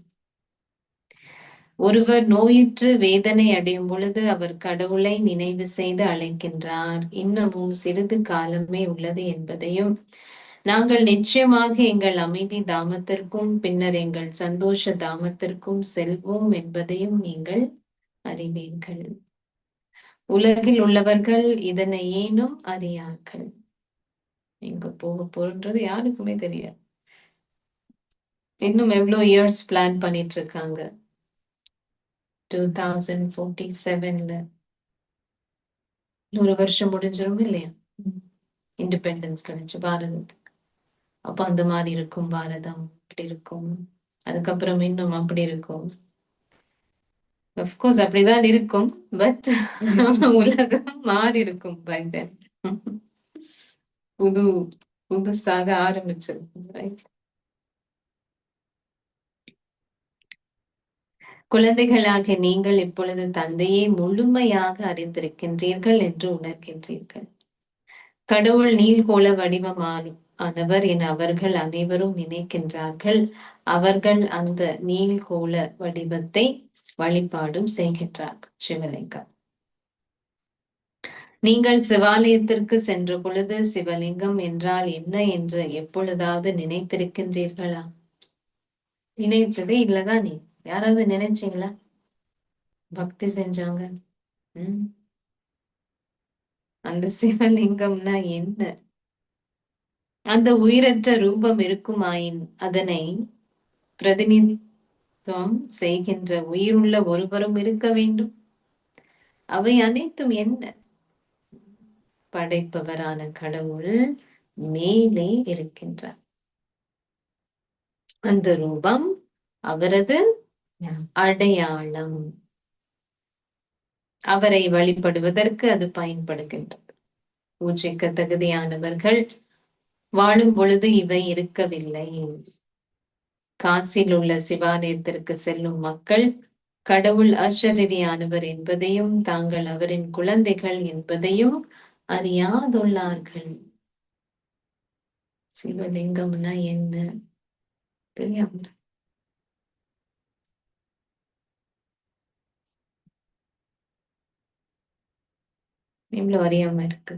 ஒருவர் நோயுற்று வேதனை அடையும் பொழுது அவர் கடவுளை நினைவு செய்து அழைக்கின்றார். இன்னமும் சிறிது காலமே உள்ளது என்பதையும், நாங்கள் நிச்சயமாக எங்கள் அமைதி தாமத்திற்கும் பின்னர் எங்கள் சந்தோஷ தாமத்திற்கும் செல்வோம் என்பதையும் நீங்கள் அறிவீர்கள். உலகில் உள்ளவர்கள் இதனை ஏனும் அறியார்கள். எங்க போக போன்றது யாருக்குமே தெரியாது. இன்னும் எவ்வளவு இயர்ஸ் பிளான் பண்ணிட்டு இருக்காங்க. 2047ல 100 வருஷம் முடிஞ்சிரும் இல்லையா இண்டிபெண்டன்ஸ் கிடைச்சு பாரதத்துக்கு. அப்ப அந்த மாதிரி இருக்கும் பாரதம், இப்படி இருக்கும். அதுக்கப்புறம் இன்னும் அப்படி இருக்கும். அப்கோர்ஸ் அப்படிதான் இருக்கும். பட் உலகம் மாறி இருக்கும் பை தென். புது புதுசாக ஆரம்பிச்சிருக்கும். ரைட்? குழந்தைகளாகிய நீங்கள் இப்பொழுது தந்தையை முழுமையாக அறிந்திருக்கின்றீர்கள் என்று உணர்கின்றீர்கள். கடவுள் நீள்கோள வடிவமானவர் என அவர்கள் அனைவரும் நினைக்கின்றார்கள். அவர்கள் அந்த நீள்கோள வடிவத்தை வழிபாடும் செய்கின்றார்கள். சிவலிங்கம். நீங்கள் சிவாலயத்திற்கு சென்ற பொழுது சிவலிங்கம் என்றால் என்ன என்று எப்பொழுதாவது நினைத்திருக்கின்றீர்களா? நினைத்ததே இல்லதான். நீ யாராவது நினைச்சீங்களா? பக்தி செஞ்சாங்க. அந்த சிவலிங்கம்னா என்ன? அந்த உயிரற்ற ரூபம் இருக்குமாயின் அதனை பிரதிநிதித்துவம் செய்கின்ற உயிருள்ள ஒருவரும் இருக்க வேண்டும். அவை அனைத்தும் என்ன? படைப்பவரான கடவுள் மேலே இருக்கின்றார். அந்த ரூபம் அவரது அடையாளம். அவரை வழிபடுவதற்கு அது பயன்படுகின்றது. பூஜைக்கு தகுதியானவர்கள் வாழும் பொழுது இவை இருக்கவில்லை. காசில் உள்ள சிவாலயத்திற்கு செல்லும் மக்கள் கடவுள் அஷரீரியானவர் என்பதையும் தாங்கள் அவரின் குழந்தைகள் என்பதையும் அறியாதுள்ளார்கள். சிவலிங்கம்னா என்ன தெரியாம இவ்வளவு அறியாம இருக்கு.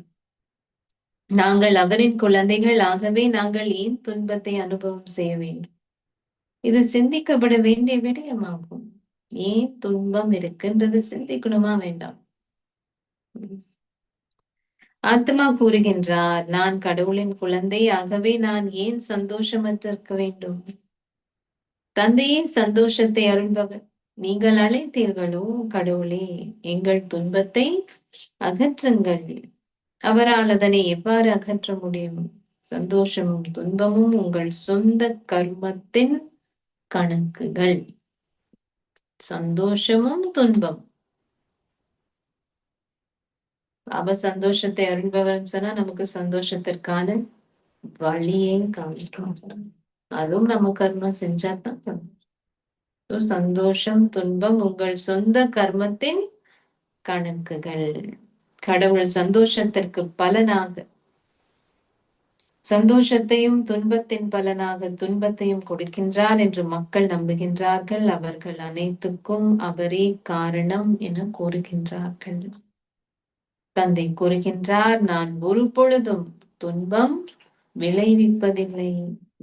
நாங்கள் அவரின் குழந்தைகள், ஆகவே நாங்கள் ஏன் துன்பத்தை அனுபவம் செய்ய வேண்டும்? இது சிந்திக்கப்பட வேண்டிய விடயமாகும். ஏன் துன்பம் இருக்குன்றது சிந்திக்கணுமா வேண்டாம்? ஆத்மா கூறுகின்றார், நான் கடவுளின் குழந்தை, ஆகவே நான் ஏன் சந்தோஷமற்றிருக்க வேண்டும்? தந்தையே சந்தோஷத்தை அருள்பவர். நீங்கள் அழைத்தீர்களோ, கடவுளே எங்கள் துன்பத்தை அகற்றுங்கள். அவரால் அதனை எவ்வாறு அகற்ற முடியும்? சந்தோஷமும் துன்பமும் உங்கள் சொந்த கர்மத்தின் கணக்குகள். சந்தோஷமும் துன்பம். அவ சந்தோஷத்தை அருள்பவர்னு சொன்னா நமக்கு சந்தோஷத்திற்கான வழியை காமிக்கும். அதுவும் நம்ம கர்மம் செஞ்சாதான் சந்தோஷம் துன்பம் உங்கள் சொந்த கர்மத்தின் கணக்குகள். கடவுள் சந்தோஷத்திற்கு பலனாக சந்தோஷத்தையும் துன்பத்தின் பலனாக துன்பத்தையும் கொடுக்கின்றார் என்று மக்கள் நம்புகின்றார்கள். அவர்கள் அனைத்துக்கும் அவரே காரணம் என கூறுகின்றார்கள். தந்தை கூறுகின்றார், நான் ஒரு பொழுதும் துன்பம் விளைவிப்பதில்லை.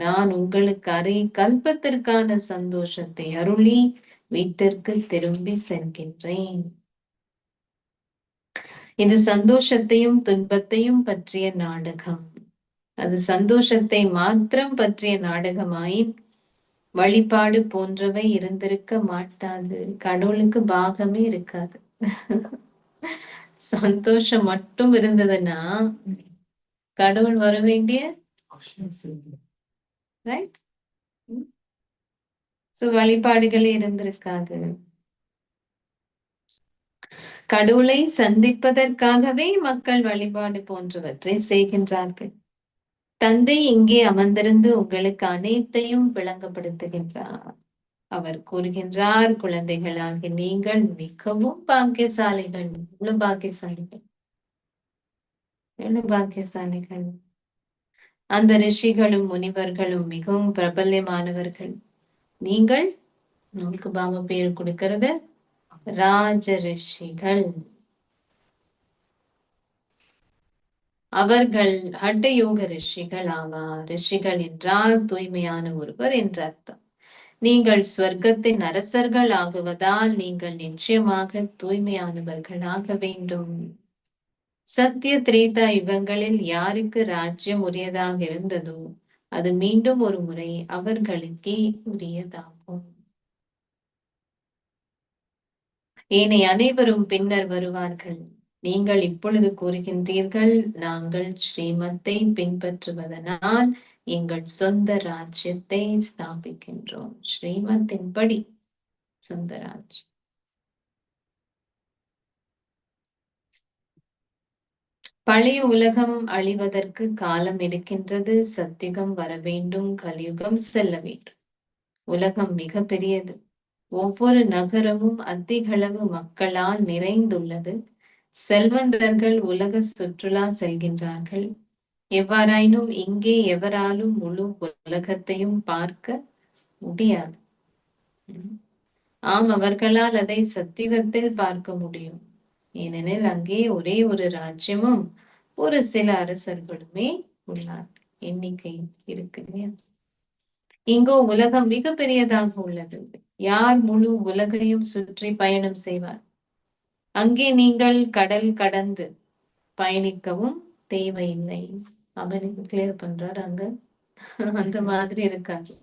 நான் உங்களுக்கு அரை கல்பத்திற்கான சந்தோஷத்தை அருளி வீட்டிற்கு திரும்பி செல்கின்றேன். இது சந்தோஷத்தையும் துன்பத்தையும் பற்றிய நாடகம். அது சந்தோஷத்தை மாத்திரம் பற்றிய நாடகமாயின் வழிபாடு போன்றவை இருந்திருக்க மாட்டாது. கடவுளுக்கு பாகமே இருக்காது. சந்தோஷம் மட்டும் இருந்ததுன்னா கடவுள் வர வேண்டிய ரைட். சோ வழிபாடுகளே இருந்திருக்காது. கடவுளை சந்திப்பதற்காகவே மக்கள் வழிபாடு போன்றவற்றை செய்கின்றார்கள். தந்தை இங்கே அமர்ந்திருந்து உங்களுக்கு அனைத்தையும் விளங்கப்படுத்துகின்றார். அவர் கூறுகின்றார், குழந்தைகளாகி நீங்கள் மிகவும் பாக்கியசாலிகள். எவ்வளவு பாக்கியசாலிகள், எவ்வளவு பாக்கியசாலிகள். அந்த ரிஷிகளும் முனிவர்களும் மிகவும் பிரபல்யமானவர்கள். நீங்கள் உங்களுக்கு பாபா பேர் கொடுக்கிறது ராஜ ரிஷிகள். அவர்கள் ஹட்டயோக ரிஷிகள் ஆவார். ரிஷிகள் என்றால் தூய்மையான ஒருவர் என்ற அர்த்தம். நீங்கள் ஸ்வர்க்கத்தின் அரசர்கள் ஆகுவதால் நீங்கள் நிச்சயமாக தூய்மையானவர்களாக வேண்டும். சத்திய திரேதா யுகங்களில் யாருக்கு ராஜ்யம் உரியதாக இருந்ததோ அது மீண்டும் ஒரு முறை அவர்களுக்கே உரியதாகும். ஏனைய அனைவரும் பின்னர் வருவார்கள். நீங்கள் இப்பொழுது கூறுகின்றீர்கள், நாங்கள் ஸ்ரீமத்தை பின்பற்றுவதனால் எங்கள் சொந்த ராஜ்யத்தை ஸ்தாபிக்கின்றோம். ஸ்ரீமத்தின்படி சொந்த ராஜ்யம். பழைய உலகம் அழிவதற்கு காலம் எடுக்கின்றது. சத்தியுகம் வர வேண்டும், கலியுகம் செல்ல வேண்டும். உலகம் மிக பெரியது. ஒவ்வொரு நகரமும் அதிகளவு மக்களால் நிறைந்துள்ளது. செல்வந்தர்கள் உலக சுற்றுலா செல்கின்றார்கள். எவ்வாறாயினும் இங்கே எவராலும் முழு உலகத்தையும் பார்க்க முடியாது. ஆம், அவர்களால் அதை சத்தியுகத்தில் பார்க்க முடியும். ஏனெனில் அங்கே ஒரே ஒரு ராஜ்யமும் ஒரு சில அரசர்களுமே உள்ளார். எண்ணிக்கை இருக்கு இல்லையா? இங்கோ உலகம் மிக பெரியதாக உள்ளது. யார் முழு உலகையும் சுற்றி பயணம் செய்வார்? அங்கே நீங்கள் கடல் கடந்து பயணிக்கவும் தேவையில்லை. அவனுக்கு கிளியர் பண்றாரு. அங்க அந்த மாதிரி இருக்காது.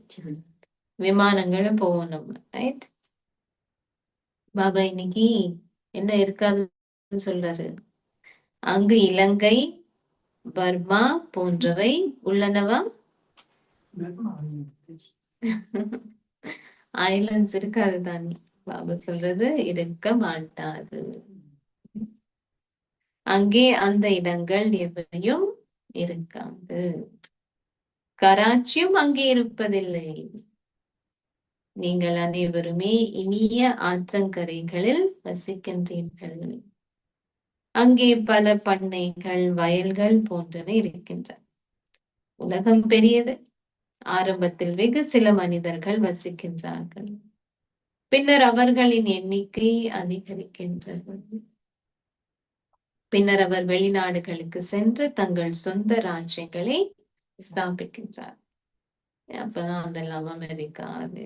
விமானங்களும் போவோம் நம்ம, ரைட்? பாபா இன்னைக்கு என்ன இருக்காதுன்னு சொல்றாரு. அங்கு இலங்கை, பர்மா போன்றவை உள்ளனவா? ஐலண்ட்ஸ் இருக்காது தானே. பாபா சொல்றது இருக்க மாட்டாது. அங்கே அந்த இடங்கள் எவையும் இருக்காது. கராச்சியும் அங்கே இருப்பதில்லை. நீங்கள் அனைவருமே இனிய ஆற்றங்கரைகளில் வசிக்கின்றீர்கள். அங்கே பல பண்ணைகள், வயல்கள் போன்றன இருக்கின்றன. உலகம் பெரியது. ஆரம்பத்தில் வெகு சில மனிதர்கள் வசிக்கின்றார்கள். பின்னர் அவர்களின் எண்ணிக்கை அதிகரிக்கின்றது. பின்னர் அவர் வெளிநாடுகளுக்கு சென்று தங்கள் சொந்த ராஜ்யங்களை ஸ்தாபிக்கின்றார். அப்பதான் அதெல்லாம் அமெரிக்கா, அது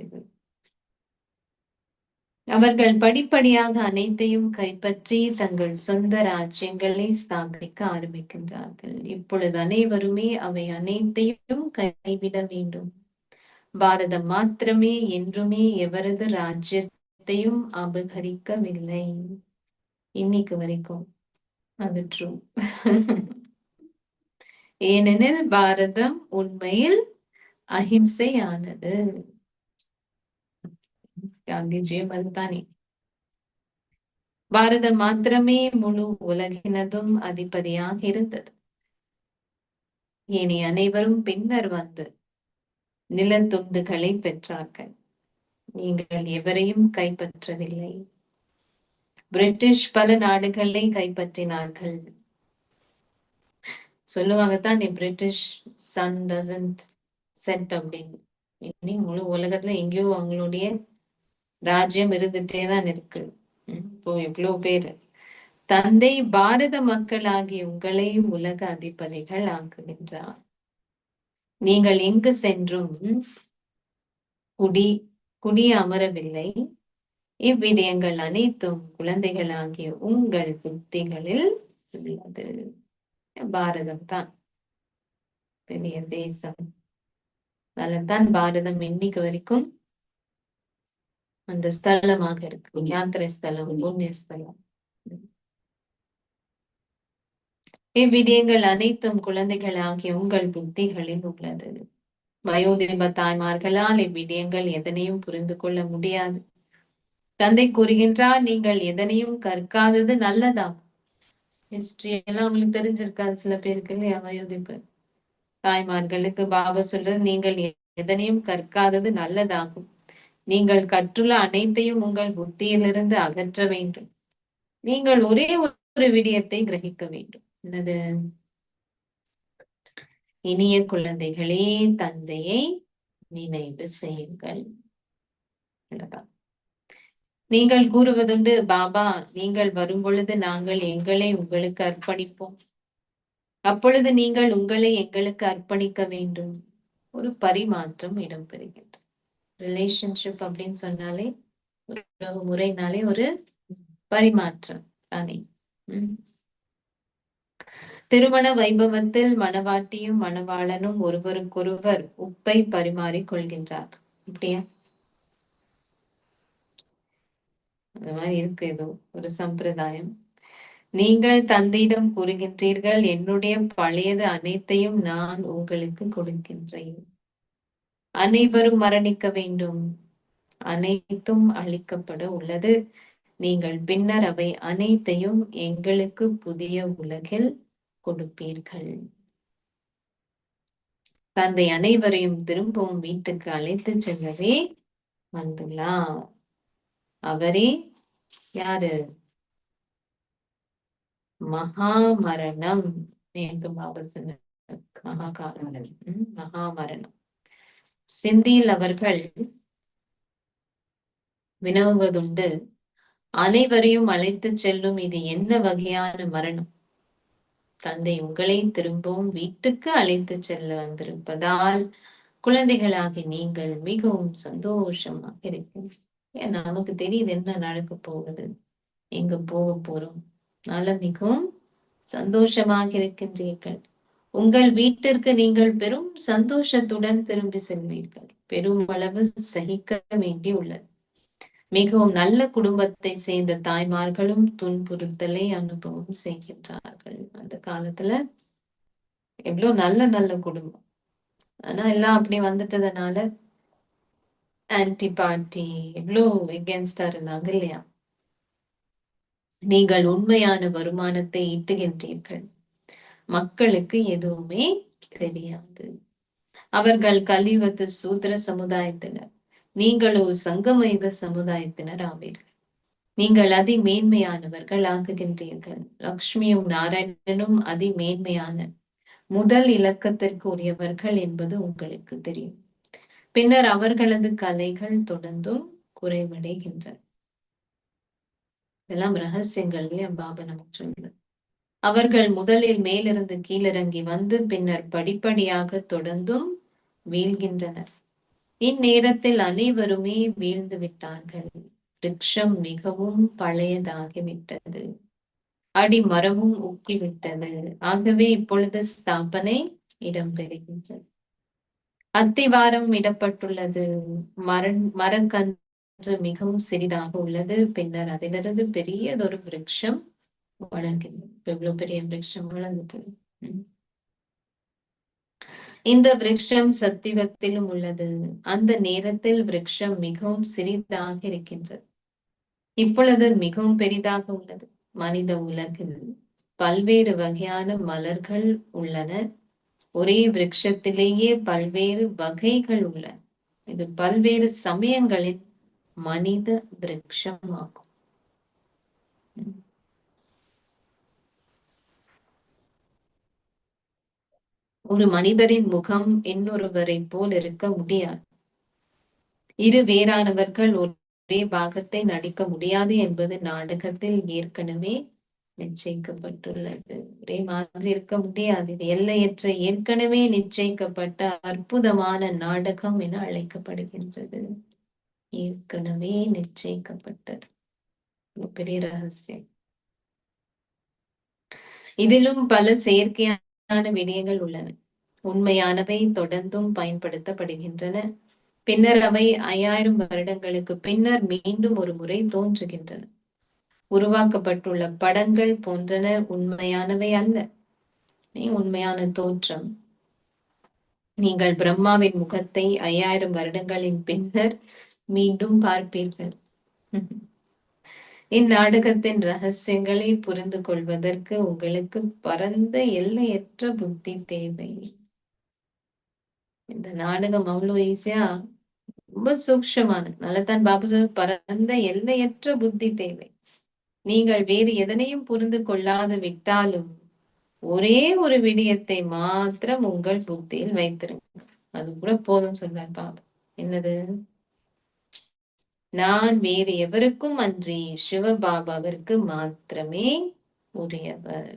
அவர்கள் படிப்படியாக அனைத்தையும் கைப்பற்றி தங்கள் சொந்த ராஜ்யங்களை ஸ்தாபிக்க ஆரம்பிக்கின்றார்கள். இப்பொழுது அனைவருமே அவை அனைத்தையும் கைவிட வேண்டும். பாரதம் மாத்திரமே என்றுமே எவரது ராஜ்யத்தையும் அபகரிக்கவில்லை. இன்னைக்கு வரைக்கும் அது ட்ரூ. ஏனெனில் பாரதம் உண்மையில் அஹிம்சையானது. காந்திஜியும் அதுதானே. பாரதம் மாத்திரமே முழு உலகினதும் அதிபதியாக இருந்தது. இனி அனைவரும் பின்னர் வந்து நிலத்துண்டுகளை பெற்றார்கள். நீங்கள் எவரையும் கைப்பற்றவில்லை. பிரிட்டிஷ் பல நாடுகளை கைப்பற்றினார்கள். சொல்லுவாங்கத்தான், பிரிட்டிஷ் சன் டசன்ட் செட் அப்படின்னு. இனி முழு உலகத்துல எங்கேயோ அவங்களுடைய ராஜ்யம் இருந்துட்டே தான் இருக்கு. இப்போ எவ்வளவு பேரு. தந்தை பாரத மக்களாகிய உங்களை உலக அதிபதிகள் ஆக்குகின்றார். நீங்கள் எங்கு சென்றும் குடிய அமரவில்லை. இவ்விடயங்கள் அனைத்தும் குழந்தைகளாகிய உங்கள் புத்திகளில் உள்ளது. பாரதம் தான் பெரிய தேசம். அதனால்தான் பாரதம் இன்னைக்கு வரைக்கும் அந்த ஸ்தலமாக இருக்கு. யாத்திரை ஸ்தலம், புண்ணிய ஸ்தலம். இவ்விடயங்கள் அனைத்தும் குழந்தைகளாகிய உங்கள் புத்திகளில் உள்ளது. வயோதிப தாய்மார்களால் இவ்விடயங்கள் எதனையும் புரிந்து கொள்ள முடியாது. தந்தை கூறுகின்றார், நீங்கள் எதனையும் கற்காதது நல்லதாம். ஹிஸ்டரி எல்லாம் அவங்களுக்கு தெரிஞ்சிருக்காது சில பேருக்கு இல்லையா? வயோதிப தாய்மார்களுக்கு பாபா சொல்றது, நீங்கள் எதனையும் கற்காதது நல்லதாகும். நீங்கள் கற்றுள்ள அனைத்தையும் உங்கள் புத்தியிலிருந்து அகற்ற வேண்டும். நீங்கள் ஒரே ஒரு விடயத்தை கிரகிக்க வேண்டும். என்னது? இனிய குழந்தைகளே, தந்தையை நினைவு செய்யுங்கள். நீங்கள் கூறுவதுண்டு, பாபா நீங்கள் வரும் பொழுது நாங்கள் எங்களை உங்களுக்கு அர்ப்பணிப்போம். அப்பொழுது நீங்கள் உங்களை எங்களுக்கு அர்ப்பணிக்க வேண்டும். ஒரு பரிமாற்றம் இடம்பெறுகின்றது. ரிலேஷன்ஷிப் அப்படின்னு சொன்னாலே, உறவு முறைனாலே ஒரு பரிமாற்றம் தானே. திருமண வைபவத்தில் மணவாட்டியும் மணவாளனும் ஒருவருக்கொருவர் உப்பை பரிமாறிக் கொள்கின்றார். அப்படியா? அந்த மாதிரி இருக்கு ஏதோ ஒரு சம்பிரதாயம். நீங்கள் தந்தையிடம் கூறுகின்றீர்கள், என்னுடைய பழையது அனைத்தையும் நான் உங்களுக்கு கொடுக்கின்றேன். அனைவரும் மரணிக்க வேண்டும், அனைத்தும் அழிக்கப்பட உள்ளது. நீங்கள் பின்னர் அவை அனைத்தையும் எங்களுக்கு புதிய உலகில் கொடுப்பீர்கள். தந்தை அனைவரையும் திரும்பவும் வீட்டுக்கு அழைத்து செல்லவே வந்துள்ளார். அவரே யாரு? மகாமரணம். மீண்டும் அவர் சொன்ன மகாமரணம். சிந்தியில் அவர்கள் வினவுவதுண்டு, அனைவரையும் அழைத்து செல்லும் இது என்ன வகையான மரணம்? தந்தை உங்களை திரும்பவும் வீட்டுக்கு அழைத்து செல்ல வந்திருப்பதால் குழந்தைகளாகி நீங்கள் மிகவும் சந்தோஷமாக இருக்கும். ஏன் நமக்கு தெரியுது என்ன நடக்க போகுது, எங்க போக போறோம். அதனால மிகவும் சந்தோஷமாக இருக்கின்றீர்கள். உங்கள் வீட்டிற்கு நீங்கள் பெரும் சந்தோஷத்துடன் திரும்பி செல்வீர்கள். பெரும் அளவு சகிக்க வேண்டி உள்ளது. மிகவும் நல்ல குடும்பத்தை சேர்ந்த தாய்மார்களும் துன்புறுத்தலை அனுபவம் செய்கின்றார்கள். அந்த காலத்துல எவ்வளவு நல்ல நல்ல குடும்பம், ஆனா எல்லாம் அப்படி வந்துட்டதுனால ஆன்டி பார்ட்டி எவ்வளவு எகென்ஸ்டா இருந்தாங்க இல்லையா? நீங்கள் உண்மையான வருமானத்தை ஈட்டுகின்றீர்கள், மக்களுக்கு எதுவுமே தெரியாது. அவர்கள் கலியுகத்து சூத்திர சமுதாயத்தினர், நீங்களோ சங்கமயுக சமுதாயத்தினர் ஆவீர்கள். நீங்கள் அதி மேன்மையானவர்கள் ஆகுகின்றீர்கள். லக்ஷ்மியும் நாராயணனும் அதி மேன்மையான முதல் இலக்கத்திற்கு உரியவர்கள் என்பது உங்களுக்கு தெரியும். பின்னர் அவர்களது கலைகள் தொடர்ந்தும் குறைவடைகின்றன. இதெல்லாம் ரகசியங்கள் பாபா நமக்கு சொல்றார். அவர்கள் முதலில் மேலிருந்து கீழிறங்கி வந்து பின்னர் படிப்படியாக தொடர்ந்தும் வீழ்கின்றனர். இந்நேரத்தில் அனைவருமே வீழ்ந்து விட்டார்கள். விருட்சம் மிகவும் பழையதாகிவிட்டது, அடிமரமும் ஊக்கிவிட்டது. ஆகவே இப்பொழுது ஸ்தாபனை இடம்பெறுகின்றது. அத்திவாரம் இடப்பட்டுள்ளது. மரக்கன்று மிகவும் சிறிதாக உள்ளது. பின்னர் அதிலிருந்து பெரியதொரு விருட்சம் வளர்கிறது. எவ்வளவு பெரிய விருட்சம் வளர்ந்துட்டு. இந்த விருட்சம் சத்தியுகத்திலும் உள்ளது. அந்த நேரத்தில் விருட்சம் மிகவும் சிறிதாக இருக்கின்றது. இப்பொழுது மிகவும் பெரிதாக உள்ளது. மனித உலகில் பல்வேறு வகையான மலர்கள் உள்ளன. ஒரே விருட்சத்திலேயே பல்வேறு வகைகள் உள்ளன. இது பல்வேறு சமயங்களில் மனித விருட்சம் ஆகும். ஒரு மனிதரின் முகம் இன்னொருவரை போல் இருக்க முடியாது. இரு வேறானவர்கள் ஒரே பாகத்தை நடிக்க முடியாது என்பது நாடகத்தில் ஏற்கனவே நிச்சயிக்கப்பட்டுள்ளது. ஒரே மாதிரி இருக்க முடியாது. இது எல்லையற்ற ஏற்கனவே நிச்சயிக்கப்பட்ட அற்புதமான நாடகம் என அழைக்கப்படுகின்றது. ஏற்கனவே நிச்சயிக்கப்பட்டது. பெரிய ரகசியம். இதிலும் பல செயற்கையான விடயங்கள் உள்ளன. உண்மையானவை தொடர்ந்தும் பயன்படுத்தப்படுகின்றன. பின்னர் அவை 5000 வருடங்களுக்கு பின்னர் மீண்டும் ஒரு முறை தோன்றுகின்றன. உருவாக்கப்பட்டுள்ள படங்கள் போன்றன உண்மையானவை அல்ல. உண்மையான தோற்றம். நீங்கள் பிரம்மாவின் முகத்தை 5000 வருடங்களின் பின்னர் மீண்டும் பார்ப்பீர்கள். இந்நாடகத்தின் ரகசியங்களை புரிந்து கொள்வதற்கு உங்களுக்கு பரந்த எல்லையற்ற புத்தி தேவை. இந்த நாடகம் அவ்வளவு ஈஸியா ரொம்ப சூக்ஷமான நல்லதான் பாபா பரந்த எல்லையற்ற புத்தி தேவை. நீங்கள் வேறு எதனையும் புரிந்து கொள்ளாது விட்டாலும் ஒரே ஒரு விடயத்தை மாத்திரம் உங்கள் புத்தியில் வைத்திருங்க. அது கூட போதும் சொன்னார் பாபா. என்னது? நான் வேறு எவருக்கும் அன்றி சிவபாபாவிற்கு மாத்திரமே உரியவர்.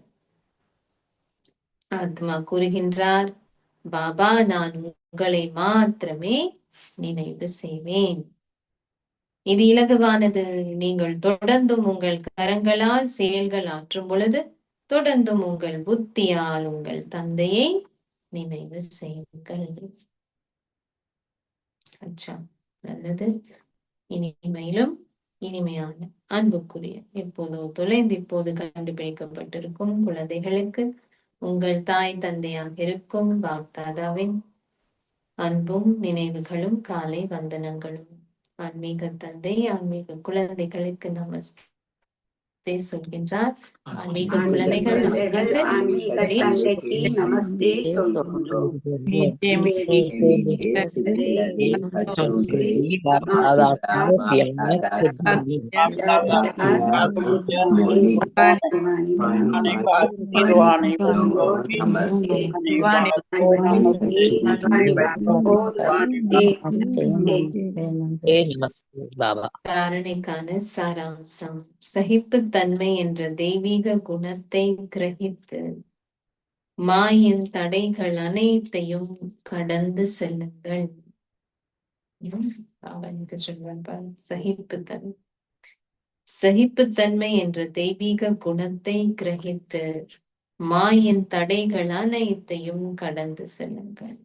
ஆத்மா கூறுகின்றார், பாபா நான் உங்களை மாத்திரமே நினைவு செய்வேன். இது இலகுவானது. நீங்கள் தொடர்ந்தும் உங்கள் கரங்களால் செயல்கள் ஆற்றும் பொழுது தொடர்ந்தும் உங்கள் புத்தியால் உங்கள் தந்தையை நினைவு செய்யுங்கள். அச்சா, நல்லது. இனிமேலும் இனிமையான அன்புக்குரிய இப்போதோ தொலைந்து இப்போது கண்டுபிடிக்கப்பட்டிருக்கும் குழந்தைகளுக்கு உங்கள் தாய் தந்தையாக இருக்கும் பாப்தாதாவின் அன்பும் நினைவுகளும் காலை வந்தனங்களும். ஆன்மீக தந்தை ஆன்மீக குழந்தைகளுக்கு நமஸ்தே சொல்கின்றார். ஆன்மீக ஆன்மீக குழந்தைகள் குழந்தைகள் ஆன்மீக தந்தைக்கு நமஸ்தே சொல்கின்றோம். வேண்டிய சிறியதை கற்றோன்றி மாதா காரணிக்கான சாராம்சம். சகிப்புத்தன்மை என்ற தெய்வீக குணத்தை கிரகித்து மாயின் தடைகள் அனைத்தையும் கடந்து செல்லுங்கள். அவனுக்கு சொல்வான் சகிப்புத்தன்மை. சகிப்புத்தன்மை என்ற தெய்வீக குணத்தை கிரகித்து மாயின் தடைகள் அனைத்தையும் கடந்து செல்லுங்கள்.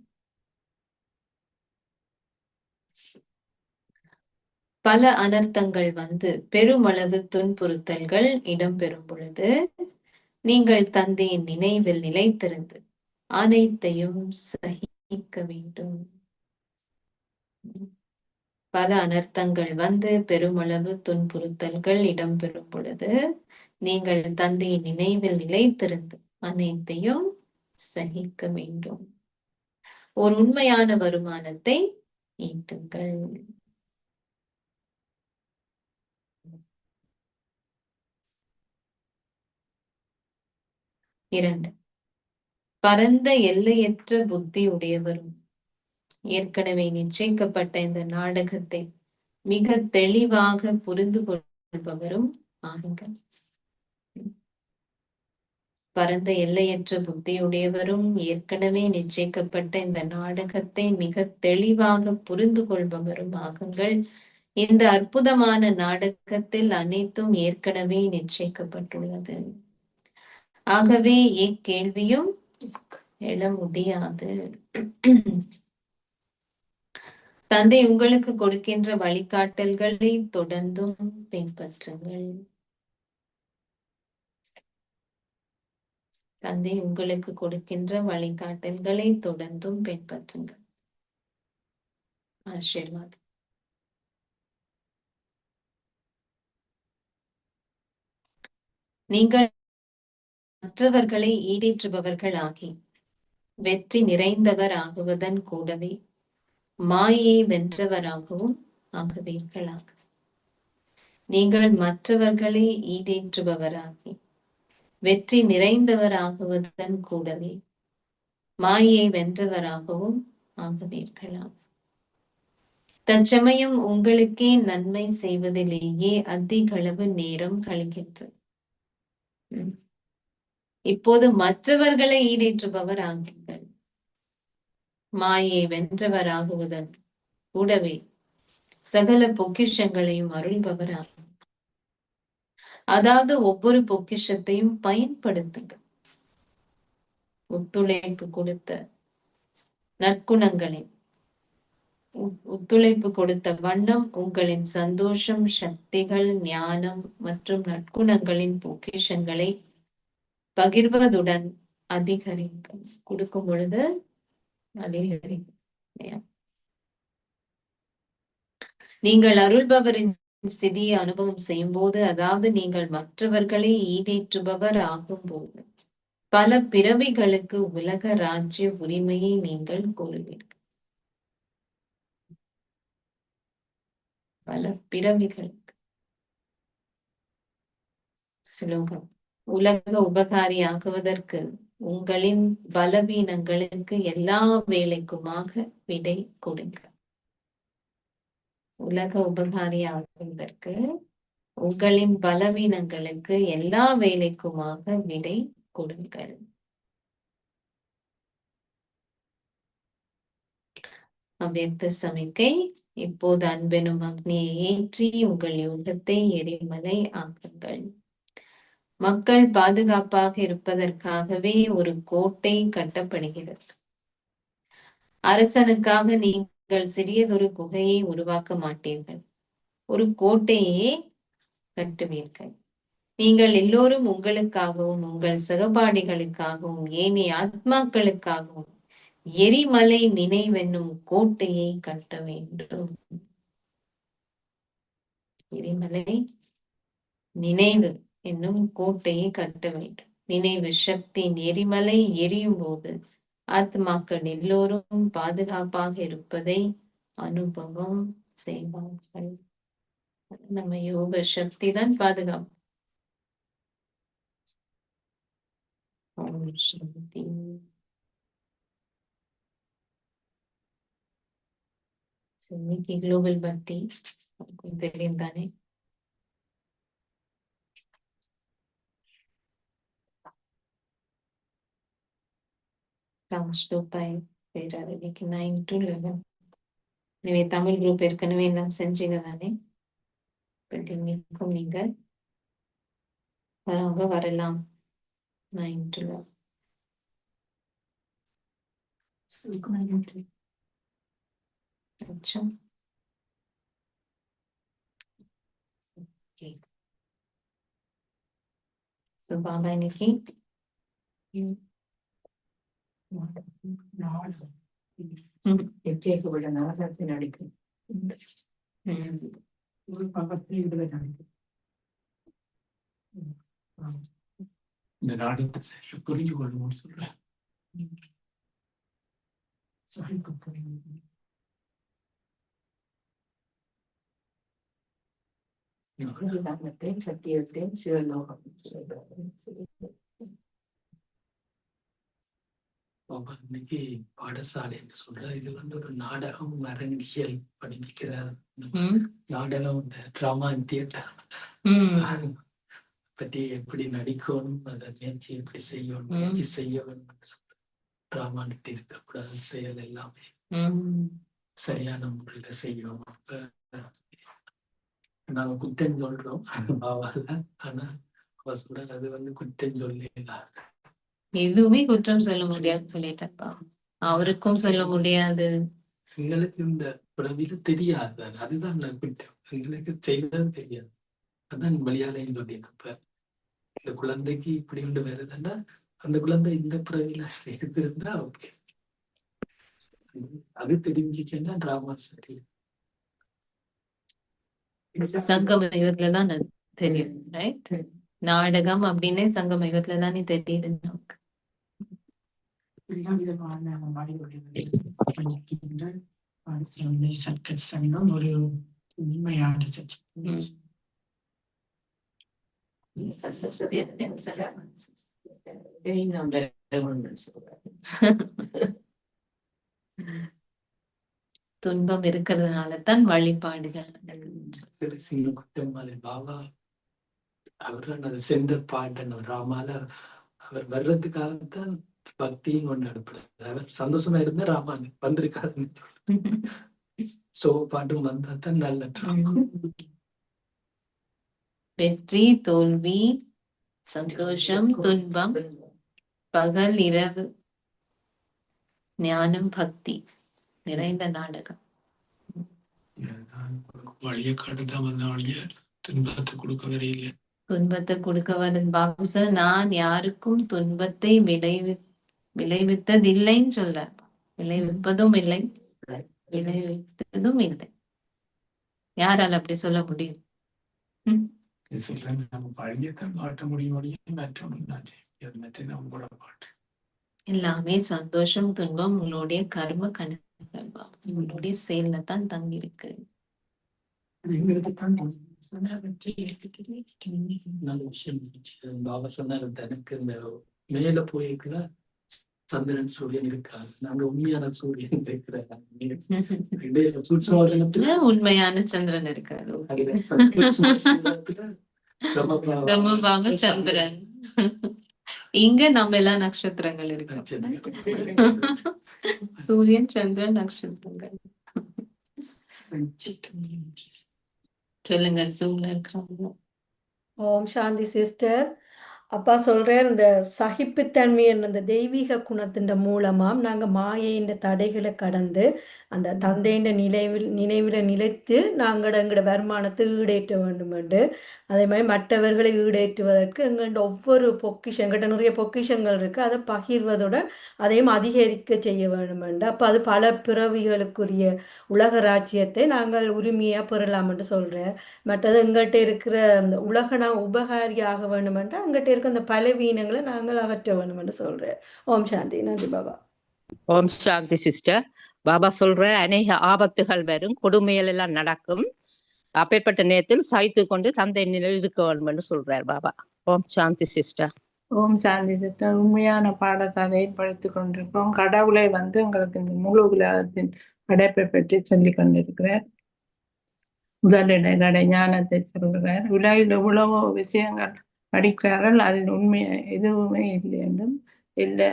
பல அனர்த்தங்கள் வந்து பெருமளவு துன்புறுத்தல்கள் இடம்பெறும் பொழுது நீங்கள் தந்தையின் நினைவில் நிலைத்திருந்து அனைத்தையும் சகிக்க வேண்டும். பல அனர்த்தங்கள் வந்து பெருமளவு துன்புறுத்தல்கள் இடம்பெறும் பொழுது நீங்கள் தந்தையின் நினைவில் நிலைத்திருந்து அனைத்தையும் சகிக்க வேண்டும். ஒரு உண்மையான வருமானத்தை ஈட்டுங்கள். 2. பரந்த எல்லையற்ற புத்தி உடையவரும் ஏற்கனவே நிச்சயிக்கப்பட்ட இந்த நாடகத்தை மிக தெளிவாக புரிந்து கொள்பவரும் ஆகுங்கள். பரந்த எல்லையற்ற புத்தியுடையவரும் ஏற்கனவே நிச்சயிக்கப்பட்ட இந்த நாடகத்தை மிக தெளிவாக புரிந்து கொள்பவரும் ஆகுங்கள். இந்த அற்புதமான நாடகத்தில் அனைத்தும் ஏற்கனவே நிச்சயிக்கப்பட்டுள்ளது. ஆகவே இக்கேள்வியும் எழ முடியாது. தந்தை உங்களுக்கு கொடுக்கின்ற வழிகாட்டல்களை தொடர்ந்தும் பின்பற்றுங்கள். தந்தை உங்களுக்கு கொடுக்கின்ற வழிகாட்டல்களை தொடர்ந்தும் பின்பற்றுங்கள். ஆசீர்வாதம். நீங்கள் மற்றவர்களை ஈடேற்றுபவர்கள் ஆகி வெற்றி நிறைந்தவர் ஆகுவதன் கூடவே மாயை வென்றவராகவும் ஆகுவீர்களாக. நீங்கள் மற்றவர்களை ஈடேற்றுபவராகி வெற்றி நிறைந்தவராகுவதன் கூடவே மாயை வென்றவராகவும் ஆகுவீர்களாக. தற்சமயம் உங்களுக்கே நன்மை செய்வதிலேயே அதிக அளவு நேரம் கழிக்கின்றது. இப்போது மற்றவர்களை ஈடேற்றுபவர் ஆகுங்கள். மாயை வென்றவராகுவதன் கூடவே சகல பொக்கிஷங்களையும் அருள்பவர் ஆகும். அதாவது ஒவ்வொரு பொக்கிஷத்தையும் பயன்படுத்துங்கள். ஒத்துழைப்பு கொடுத்த நற்குணங்களின் ஒத்துழைப்பு கொடுத்த வண்ணம் உங்களின் சந்தோஷம், சக்திகள், ஞானம் மற்றும் நற்குணங்களின் பொக்கிஷங்களை பகிர்வதுடன் அதிகரிக்கும். கொடுக்கும் பொழுது அதிகரிக்கும். நீங்கள் அருள்பவரின் ஸ்திதியை அனுபவம் செய்யும் போது, அதாவது நீங்கள் மற்றவர்களை ஈடேற்றுபவர் ஆகும் போது பல பிறவிகளுக்கு உலக ராஜ்ய உரிமையை நீங்கள் கோருவீர்கள். பல பிறவிகளுக்கு. ஸ்லோகம். உலக உபகாரி ஆகுவதற்கு உங்களின் பலவீனங்களுக்கு எல்லா வேலைக்குமாக விடை கொடுங்கள். உலக உபகாரி ஆகுவதற்கு உங்களின் பலவீனங்களுக்கு எல்லா வேலைக்குமாக விடை கொடுங்கள். அவ்வியக்த சமிக்கை. இப்போது அன்பெனும் அக்னியை ஏற்றி உங்கள் யுகத்தை எரிமலை ஆக்குங்கள். மக்கள் பாதுகாப்பாக இருப்பதற்காகவே ஒரு கோட்டை கட்டப்படுகிறது. அரசனுக்காக நீங்கள் சிறியதொரு குகையை உருவாக்க மாட்டீர்கள். ஒரு கோட்டையே கட்டுவீர்கள். நீங்கள் எல்லோரும் உங்களுக்காகவும் உங்கள் சகபாடிகளுக்காகவும் ஏனைய ஆத்மாக்களுக்காகவும் எரிமலை நினைவென்னும் கோட்டையை கட்ட வேண்டும். எரிமலை நினைவு என்னும் கோட்டையை கட்ட வேண்டும். நினைவு சக்தியின் எரிமலை எரியும் போது ஆத்மாக்கள் எல்லோரும் பாதுகாப்பாக இருப்பதை அனுபவம் செய்வார்கள். நம்ம யோக சக்தி தான் பாதுகாப்பு. ஓம் சாந்தி. இன்னைக்கு குளோபல் பக்தி தெரியும் தானே? இன்னைக்கு 9 to 11. எனவே தமிழ் குரூப் ஏற்கனவே எல்லாம் செஞ்சீங்க தானே? பட் இன்னைக்கும் நீங்கள் வரவங்க வரலாம். 9 to 11. अच्छा okay. So बाबा இன்னைக்கு இந்த நாடகத்தை சரியா புரிஞ்சு கொள்ளணும்னு சொல்றேன். சத்தியத்தையும் சிவலோகம் இன்னைக்கு பாடசாலை என்று சொல்ற இது ஒரு நாடகம் அரங்கியல் படிக்கிறார். நாடகம் இந்த டிராமா தியேட்டர் பற்றி எப்படி நடிக்கணும், அதை முயற்சி எப்படி செய்யணும், முயற்சி செய்யணும். டிராமான்ட்டு இருக்கக்கூடாது, செயல் எல்லாமே சரியான முறையில செய்யணும். நாங்க குற்றம் சொல்றோம் பாவால, ஆனா அவ சொல்ற அது குற்றம் சொல்லிடாது. எதுவுமே குற்றம் சொல்ல முடியாதுன்னு சொல்லிட்டப்பா. அவருக்கும் சொல்ல முடியாது. எங்களுக்கு இந்த பிறவில தெரியாது, அதுதான் குற்றம். எங்களுக்கு செய்தது தெரியாது, அதான் வழியாலையும் சொல்லியிருக்கப்ப இந்த குழந்தைக்கு இப்படி ஒன்று வருதுன்னா அந்த குழந்தை இந்த பிறவில செய்திருந்தா ஓகே, அது தெரிஞ்சுச்சுன்னா டிராமா சரி. சங்கம யுகத்துலதான் தெரியும், ரைட்? நாடகம் அப்படின்னே சங்கம யுகத்துல தானே தெரியுது நமக்கு. சங்கம் ஒரு உண்மையான துன்பம் இருக்கிறதுனாலதான் வழிபாடுகள். பாபா அவர் சென்ற பாட்டன் ராமால அவர் வர்றதுக்காகத்தான் பக்தியும் கொண்டாடப்படுது. அவர் சந்தோஷமா இருந்தா ராமான் வந்திருக்காரு. சோ பாட்டும் வந்தா தான் நல்ல வெற்றி தோல்வி சந்தோஷம் துன்பம் பகல் இரவு ஞானம் பக்தி நிறைந்த நாடகம். வழிய காட்டுதான் வந்த வழிய துன்பத்தை கொடுக்க வரையில, துன்பத்தை கொடுக்க வர பாபு சார் நான் யாருக்கும் துன்பத்தை விளைவித்ததில்லைன்னு சொல்ல, விளைவிப்பதும் இல்லை விளைவித்ததும் இல்லை. யாரால அப்படி சொல்ல முடியும்? சொல்றேன் நம்ம பழையத்தான் காட்ட முடியும், மற்ற நம்மளோட பாட்டு எல்லாமே சந்தோஷம் துன்பம் உங்களுடைய கர்ம கணக்குகள், உங்களுடைய செயல்ல தான் தங்கி இருக்கு. நல்ல விஷயம். பாபா சொன்னாரு தனக்கு இந்த மேல போய்க்குள்ள சந்திரன் சூரியன் இருக்காது, நாங்க உண்மையான சூரியன் இருக்கிற உண்மையான சந்திரன் இருக்காது. பிரம்மபாவ சந்திரன். இங்க நம்ம எல்லாம் நட்சத்திரங்கள் இருக்கு, சூரியன் சந்திரன் நட்சத்திரங்கள். சொல்லுங்க, ஜூம்ல இருக்கிறாங்க. ஓம் சாந்தி சிஸ்டர். அப்பா சொல்றார் இந்த சகிப்புத்தன்மை என்ற அந்த தெய்வீக குணத்தின் மூலமாம் நாங்க மாயையின் தடைகளை கடந்து அந்த தந்தையின் நினைவில் நிலைத்து நாங்கள் எங்களோட வருமானத்தை ஈடேற்ற வேண்டும் என்று, அதே மாதிரி மற்றவர்களை ஈடேற்றுவதற்கு எங்கள்ட ஒவ்வொரு பொக்கிஷம் எங்கிட்ட நிறைய பொக்கிஷங்கள் இருக்கு, அதை பகிர்வதுடன் அதையும் அதிகரிக்க செய்ய வேண்டும் என்று. அப்ப அது பல பிறவிகளுக்குரிய உலக ராஜ்யத்தை நாங்கள் உரிமையா பெறலாம் என்று சொல்றார். மற்றது எங்கிட்ட இருக்கிற அந்த உலக நான் உபகாரியாக வேண்டும் என்று அங்கிட்ட இருக்க அந்த பலவீனங்களை நாங்கள் அகற்ற வேண்டும் என்று சொல்றார். ஓம் சாந்தி. நன்றி பாபா. ஓம் சாந்தி சிஸ்டர். பாபா சொல்ற அநேக ஆபத்துகள் வரும், கொடுமைகள் எல்லாம் நடக்கும், அப்பேற்பட்ட நேரத்தில் சகித்து கொண்டு தந்தை நிலையில் இருக்க வேண்டும் என்று சொல்றார் பாபா. ஓம் சாந்தி சிஸ்டர். ஓம் சாந்தி சிஸ்டர். உண்மையான பாடத்தால் ஏற்படுத்திக் கொண்டிருக்கோம். கடவுளை எங்களுக்கு இந்த முழு உலகத்தின் படைப்பை பற்றி சொல்லிக் கொண்டிருக்கிறார். முதலிடை ஞானத்தை சொல்கிறார். உலகில் எவ்வளவோ விஷயங்கள் படிக்கிறார்கள், அதில் உண்மை எதுவுமே இல்லை என்றும்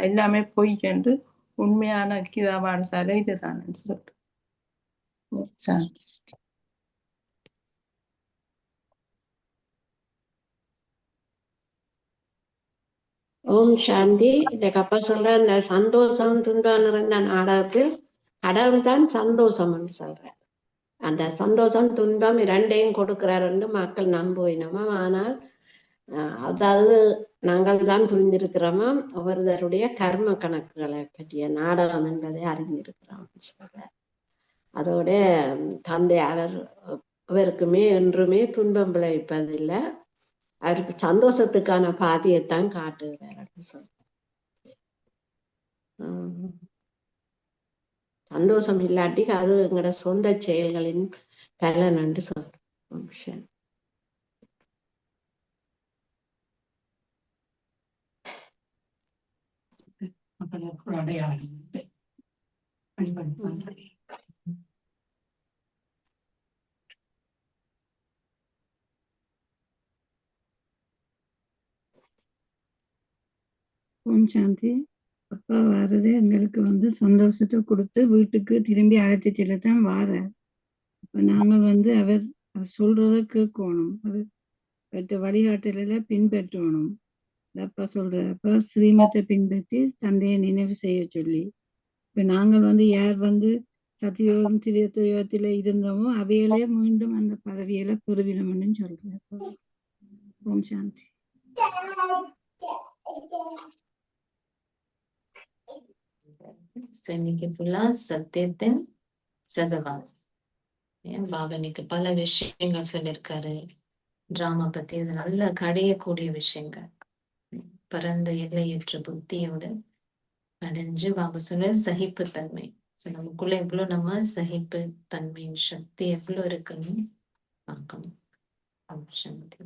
எல்லாமே பொய் என்று உண்மையான கீதா பாடசாலை இதுதான் என்று சொல்றேன். ஓம் சாந்தி. இன்னைக்கு அப்பா சொல்ற இந்த சந்தோஷம் துன்பம் நிறைந்த நாடகத்தில் கடவுள் தான் சந்தோஷம் என்று சொல்றார். அந்த சந்தோஷம் துன்பம் இரண்டையும் கொடுக்கிறார் என்று மக்கள் நம்புவினோமா. ஆனால் அதாவது நாங்கள் தான் புரிந்திருக்கிறோமா ஒவ்வொருவருடைய கர்ம கணக்குகளை பற்றிய நாடகம் என்பதை அறிந்திருக்கிறோம் சொல்றார். அதோட தந்தை அவருக்குமே என்றுமே துன்பம் விளைவிப்பதில்லை, அவருக்கு சந்தோஷத்துக்கான பாதையைத்தான் காட்டுகிறார் அப்படின்னு சொல்ற. சந்தோஷம் இல்லாட்டி அது எங்களோட சொந்த செயல்களின் பலன் என்று சொல்றோம். அடையாளம் ஓம் சாந்தி. அப்பா வாரதே எங்களுக்கு சந்தோஷத்தை கொடுத்து வீட்டுக்கு திரும்பி அழைத்து செல்லத்தான் வாரார். இப்ப நாங்கள் அவர் சொல்றத கேட்கணும், அவர் வழிகாட்டல பின்பற்றணும். அப்பா சொல்ற அப்பா ஸ்ரீமத்தை பின்பற்றி தந்தையை நினைவு செய்ய சொல்லி, இப்ப நாங்கள் யார் சத்தியோகம் திரியத்துயோகத்தில இருந்தோமோ அவையிலே மீண்டும் அந்த பதவியில பெறுவினோம்னு சொல்றேன். ஓம் சாந்தி. இன்னைக்கு ஃபுல்லா சத்தியத்தின் சகவாஸ். பாபா இன்னைக்கு பல விஷயங்கள் சொல்லியிருக்காரு. டிராமா பத்தி அது நல்ல கடையக்கூடிய விஷயங்கள், பரந்த எல்லையற்ற புத்தியோட அடைஞ்சு பாபா சொல்ற சகிப்புத்தன்மை. நமக்குள்ள எவ்வளவு நம்ம சகிப்பு தன்மையின் சக்தி எவ்வளவு இருக்குன்னு பார்க்கணும். சாந்தி.